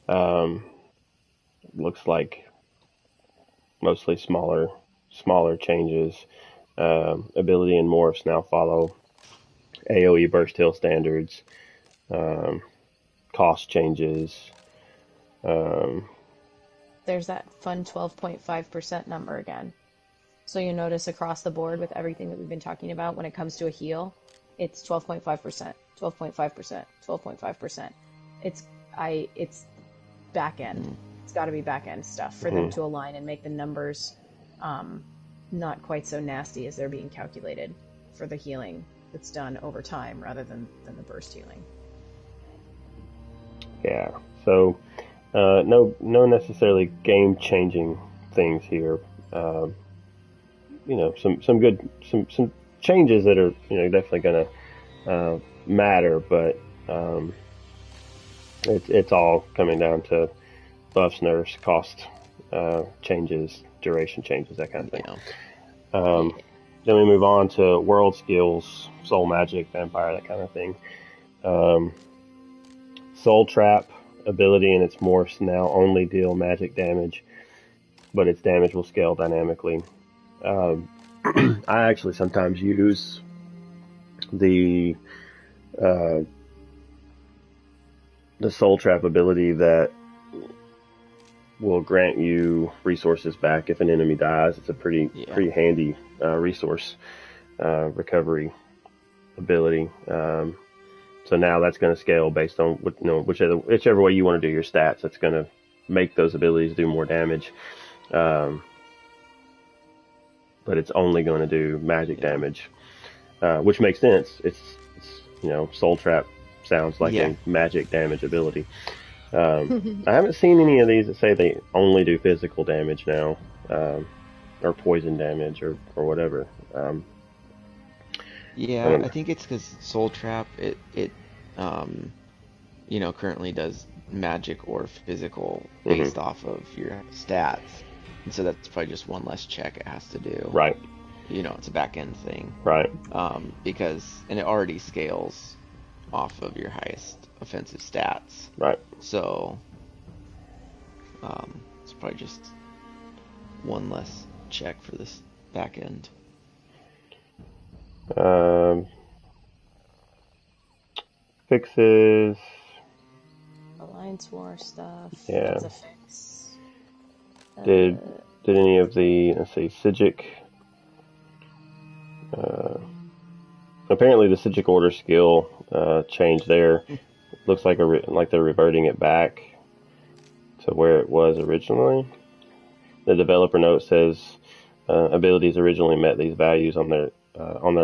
Um, Looks like mostly smaller changes. Ability and morphs now follow AOE burst hill standards. Um, Cost changes. Um,
There's that fun 12.5% number again. So you notice across the board with everything that we've been talking about when it comes to a heal, it's 12.5%, 12.5%, 12.5%. It's it's back end.
Mm.
It's got to be back end stuff for them
mhm.
to align and make the numbers um, not quite so nasty as they're being calculated for the healing that's done over time rather than the burst healing.
Yeah. So no necessarily game changing things here. Um, some good some changes that are definitely going to matter, but it's all coming down to buffs, nerfs, cost changes, duration changes, that kind of thing.
Yeah.
Then we move on to world skills, soul magic, vampire, that kind of thing. Soul trap ability and its morphs now only deal magic damage, but its damage will scale dynamically. I actually sometimes use the soul trap ability that will grant you resources back if an enemy dies. It's a pretty handy resource recovery ability. So now that's going to scale based on whichever way you want to do your stats. That's going to make those abilities do more damage. But it's only going to do magic damage, which makes sense. It's soul trap sounds like a magic damage ability. I haven't seen any of these that say they only do physical damage now, or poison damage or whatever.
I think it's because Soul Trap it currently does magic or physical based off of your stats, and so that's probably just one less check it has to do.
Right.
It's a back end thing.
Right.
Because it already scales off of your highest offensive stats.
Right.
So, it's probably just one less check for this back end.
Fixes.
Alliance War stuff.
Yeah.
That's a fix.
Did any of the, let's see, Sigic? Apparently the Sigic Order skill changed there. Looks like they're reverting it back to where it was originally. The developer note says abilities originally met these values on their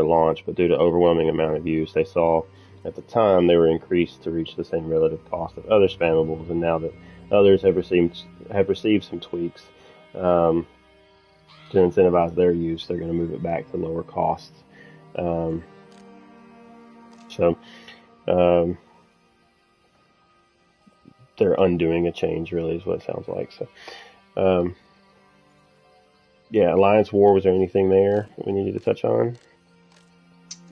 launch, but due to overwhelming amount of use they saw at the time, they were increased to reach the same relative cost of other spammables. And now that others have received some tweaks to incentivize their use, they're going to move it back to lower costs. They're undoing a change, really, is what it sounds like. So, Alliance War, was there anything there that we needed to touch on?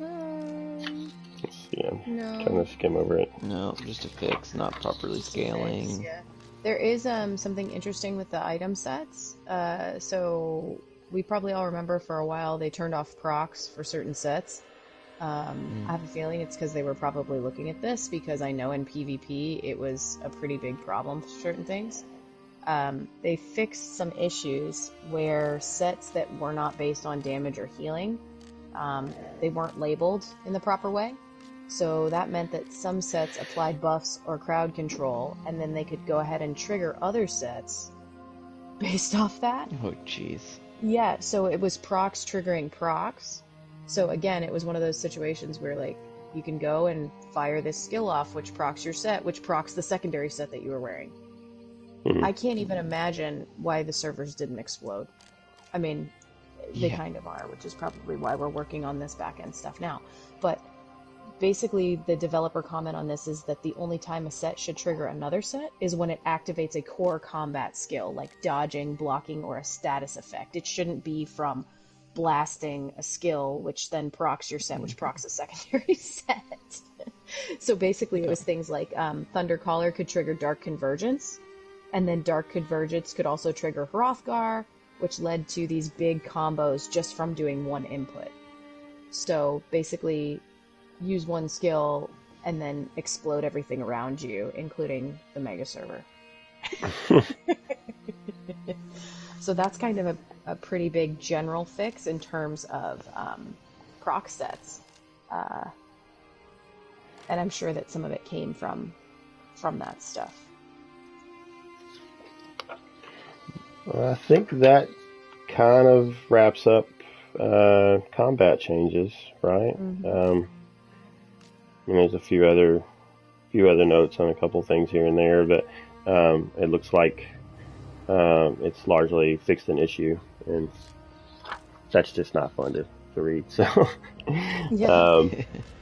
Let's see, I'm trying to skim over it.
No, just a fix, not properly scaling.
Fix, yeah. There is something interesting with the item sets. So we probably all remember for a while they turned off procs for certain sets. I have a feeling it's because they were probably looking at this, because I know in PvP it was a pretty big problem for certain things. They fixed some issues where sets that were not based on damage or healing, they weren't labeled in the proper way. So that meant that some sets applied buffs or crowd control, and then they could go ahead and trigger other sets based off that.
Oh, jeez.
Yeah, so it was procs triggering procs. So again, it was one of those situations where, like, you can go and fire this skill off, which procs your set, which procs the secondary set that you were wearing. I can't even imagine why the servers didn't explode. I mean, they kind of are, which is probably why we're working on this back-end stuff now. But basically, the developer comment on this is that the only time a set should trigger another set is when it activates a core combat skill, like dodging, blocking, or a status effect. It shouldn't be from blasting a skill, which then procs your set, which procs a secondary set. So basically, it was things like Thundercaller could trigger Dark Convergence, and then Dark Convergence could also trigger Hrothgar, which led to these big combos just from doing one input. So basically, use one skill and then explode everything around you, including the mega server. So that's kind of a pretty big general fix in terms of proc sets. And I'm sure that some of it came from that stuff.
Well, I think that kind of wraps up combat changes, right? There's a few other notes on a couple things here and there, but it looks like it's largely fixed an issue, and that's just not fun to read. So,
Yeah.
um,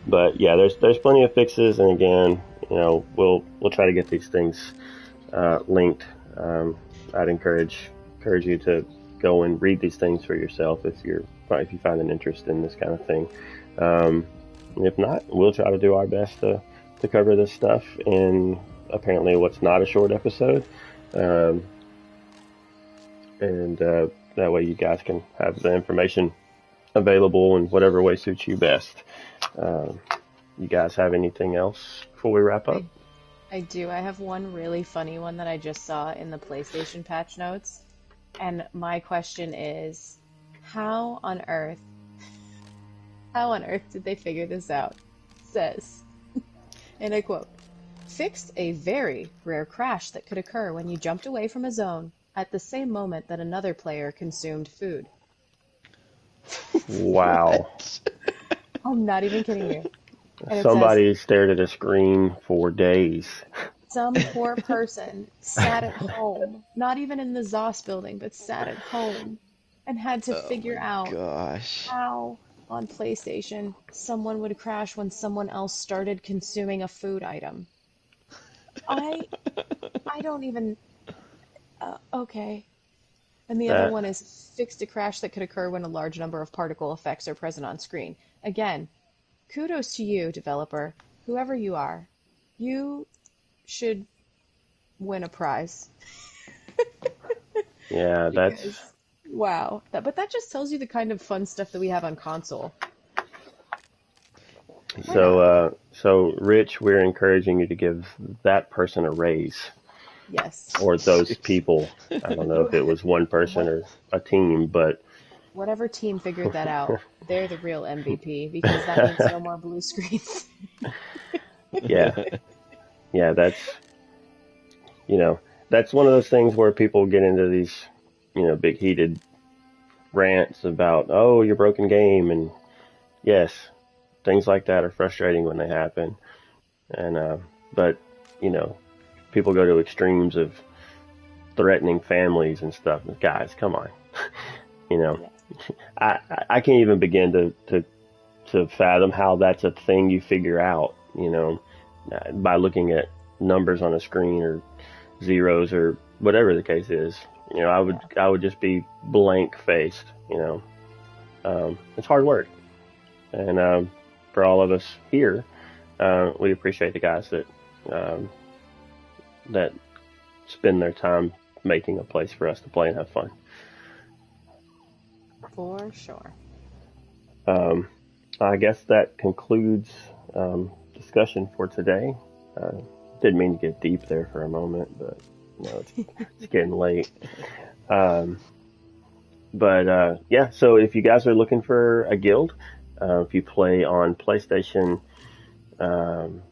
but yeah, there's plenty of fixes, and again, we'll try to get these things linked. I'd encourage you to go and read these things for yourself if you find an interest in this kind of thing. Um, if not, we'll try to do our best to cover this stuff in apparently what's not a short episode, um, and that way you guys can have the information available in whatever way suits you best. Um, you guys have anything else before we wrap up?
I do. I have one really funny one that I just saw in the PlayStation patch notes. And my question is, how on earth did they figure this out? It says, and I quote, fixed a very rare crash that could occur when you jumped away from a zone at the same moment that another player consumed food.
Wow.
I'm not even kidding you. And it says,
Somebody stared at a screen for days.
some poor person sat at home, not even in the ZOS building, but sat at home and had to
Oh
figure
my
out
gosh.
how on PlayStation someone would crash when someone else started consuming a food item. I I don't even okay. And the other
That
one is fixed a crash that could occur when a large number of particle effects are present on screen. Again, kudos to you, developer, whoever you are. You should win a prize.
yeah,
Because wow, but that just tells you the kind of fun stuff that we have on console. Why not?
so Rich, we're encouraging you to give that person a raise,
Yes.
or those people. I don't know if it was one person
What
or a team, but
whatever team figured that out, they're the real MVP because that means no more blue screens.
yeah, yeah, that's one of those things where people get into these, big heated rants about, oh, your broken game, and yes, things like that are frustrating when they happen, and but you know, people go to extremes of threatening families and stuff. Guys, come on, you know,
Yeah.
I can't even begin to fathom how that's a thing you figure out, by looking at numbers on a screen or zeros or whatever the case is.
Yeah.
I would just be blank faced. It's hard work, and for all of us here, we appreciate the guys um, that spend their time making a place for us to play and have fun.
For sure.
Um, I guess that concludes discussion for today. Uh, didn't mean to get deep there for a moment, but it's getting late. Um, but yeah, so if you guys are looking for a guild, if you play on PlayStation, um,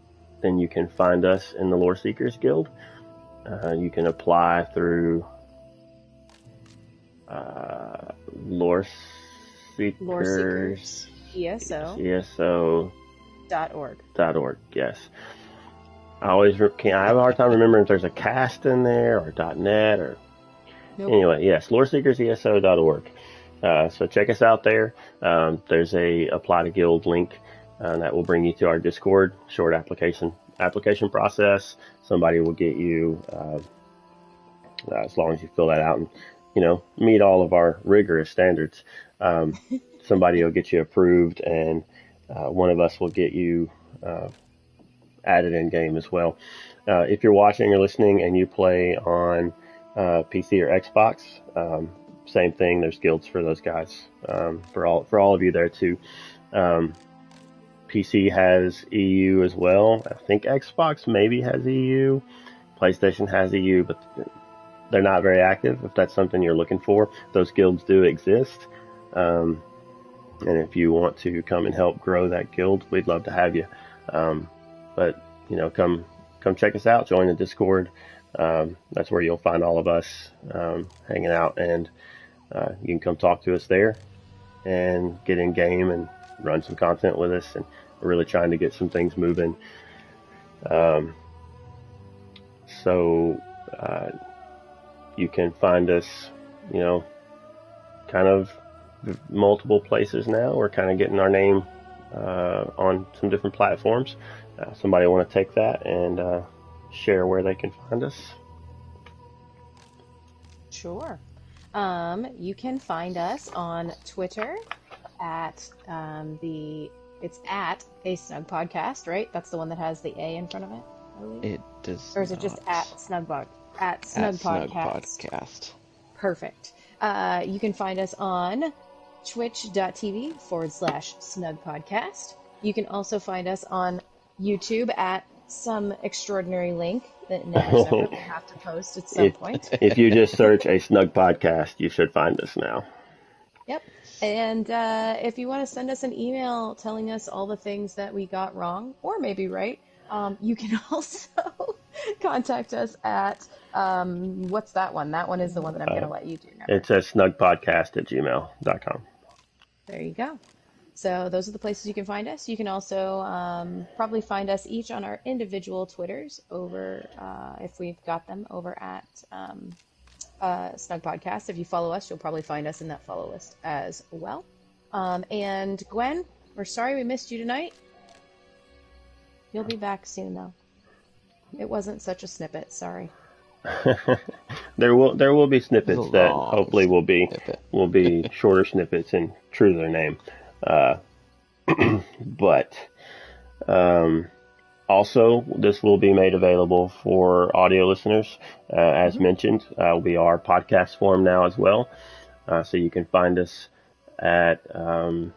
then you can find us in the Lore Seekers Guild. You can apply through Lore
Lore
Seekers
Seekers ESO
ESO
.org.
Yes. I have a hard time remembering if there's a cast in there or .net or
Nope.
anyway. Yes, loreseekerseso.org. So check us out there. There's a apply to guild link that will bring you to our Discord short application process. Somebody will get you as long as you fill that out and meet all of our rigorous standards. Somebody will get you approved, and one of us will get you added in game as well. If you're watching or listening and you play on PC or Xbox, same thing. There's guilds for those guys. For all of you there too. PC has EU as well. I think Xbox maybe has EU. PlayStation has EU, but they're not very active. If that's something you're looking for, those guilds do exist. And if you want to come and help grow that guild, we'd love to have you. But come check us out. Join the Discord. That's where you'll find all of us hanging out, and you can come talk to us there and get in game and run some content with us. And we're really trying to get some things moving. So you can find us, kind of multiple places now. We're kind of getting our name on some different platforms. Somebody want to take that and share where they can find us?
Sure. You can find us on Twitter at it's at A Snugpod Cast, right? That's the one that has the A in front of it, I believe.
It does.
Or is it just at Snugpod? At Snugpod Cast.
Podcast.
Perfect. You can find us on twitch.tv/snugpodcast. You can also find us on YouTube at some extraordinary link that never separate will have to post at some point.
If you just search A Snug Podcast, you should find us now.
Yep. And if you want to send us an email telling us all the things that we got wrong, or maybe right, you can also contact us at, what's that one? That one is the one that I'm going to let you do now.
It's at snugpodcast@gmail.com.
There you go. So those are the places you can find us. You can also probably find us each on our individual Twitters over, if we've got them, over at Snug Podcast. If you follow us, you'll probably find us in that follow list as well. And Gwen, we're sorry we missed you tonight. You'll be back soon, though. It wasn't such a snippet. Sorry.
There will be snippets that hopefully will be shorter snippets and true to their name. But also, this will be made available for audio listeners. As mentioned, we are podcast form now as well. So you can find us at on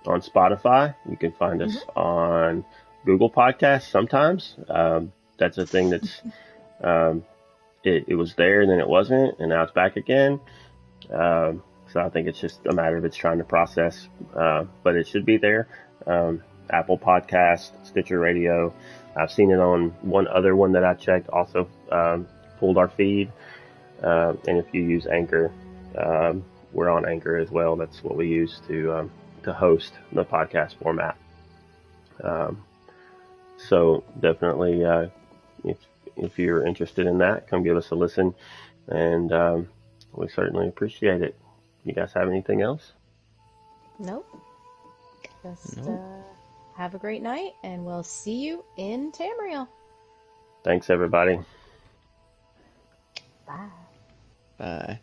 Spotify. You can find us on Google Podcasts sometimes. That's a thing that's it was there and then it wasn't, and now it's back again. So I think it's just a matter of it's trying to process, but it should be there. Apple Podcast, Stitcher Radio. I've seen it on one other one that I checked, also pulled our feed. And if you use Anchor, we're on Anchor as well. That's what we use to host the podcast format. So definitely, if you're interested in that, come give us a listen, and we certainly appreciate it. You guys have anything else?
Nope. Just have a great night, and we'll see you in Tamriel.
Thanks, everybody.
Bye.
Bye.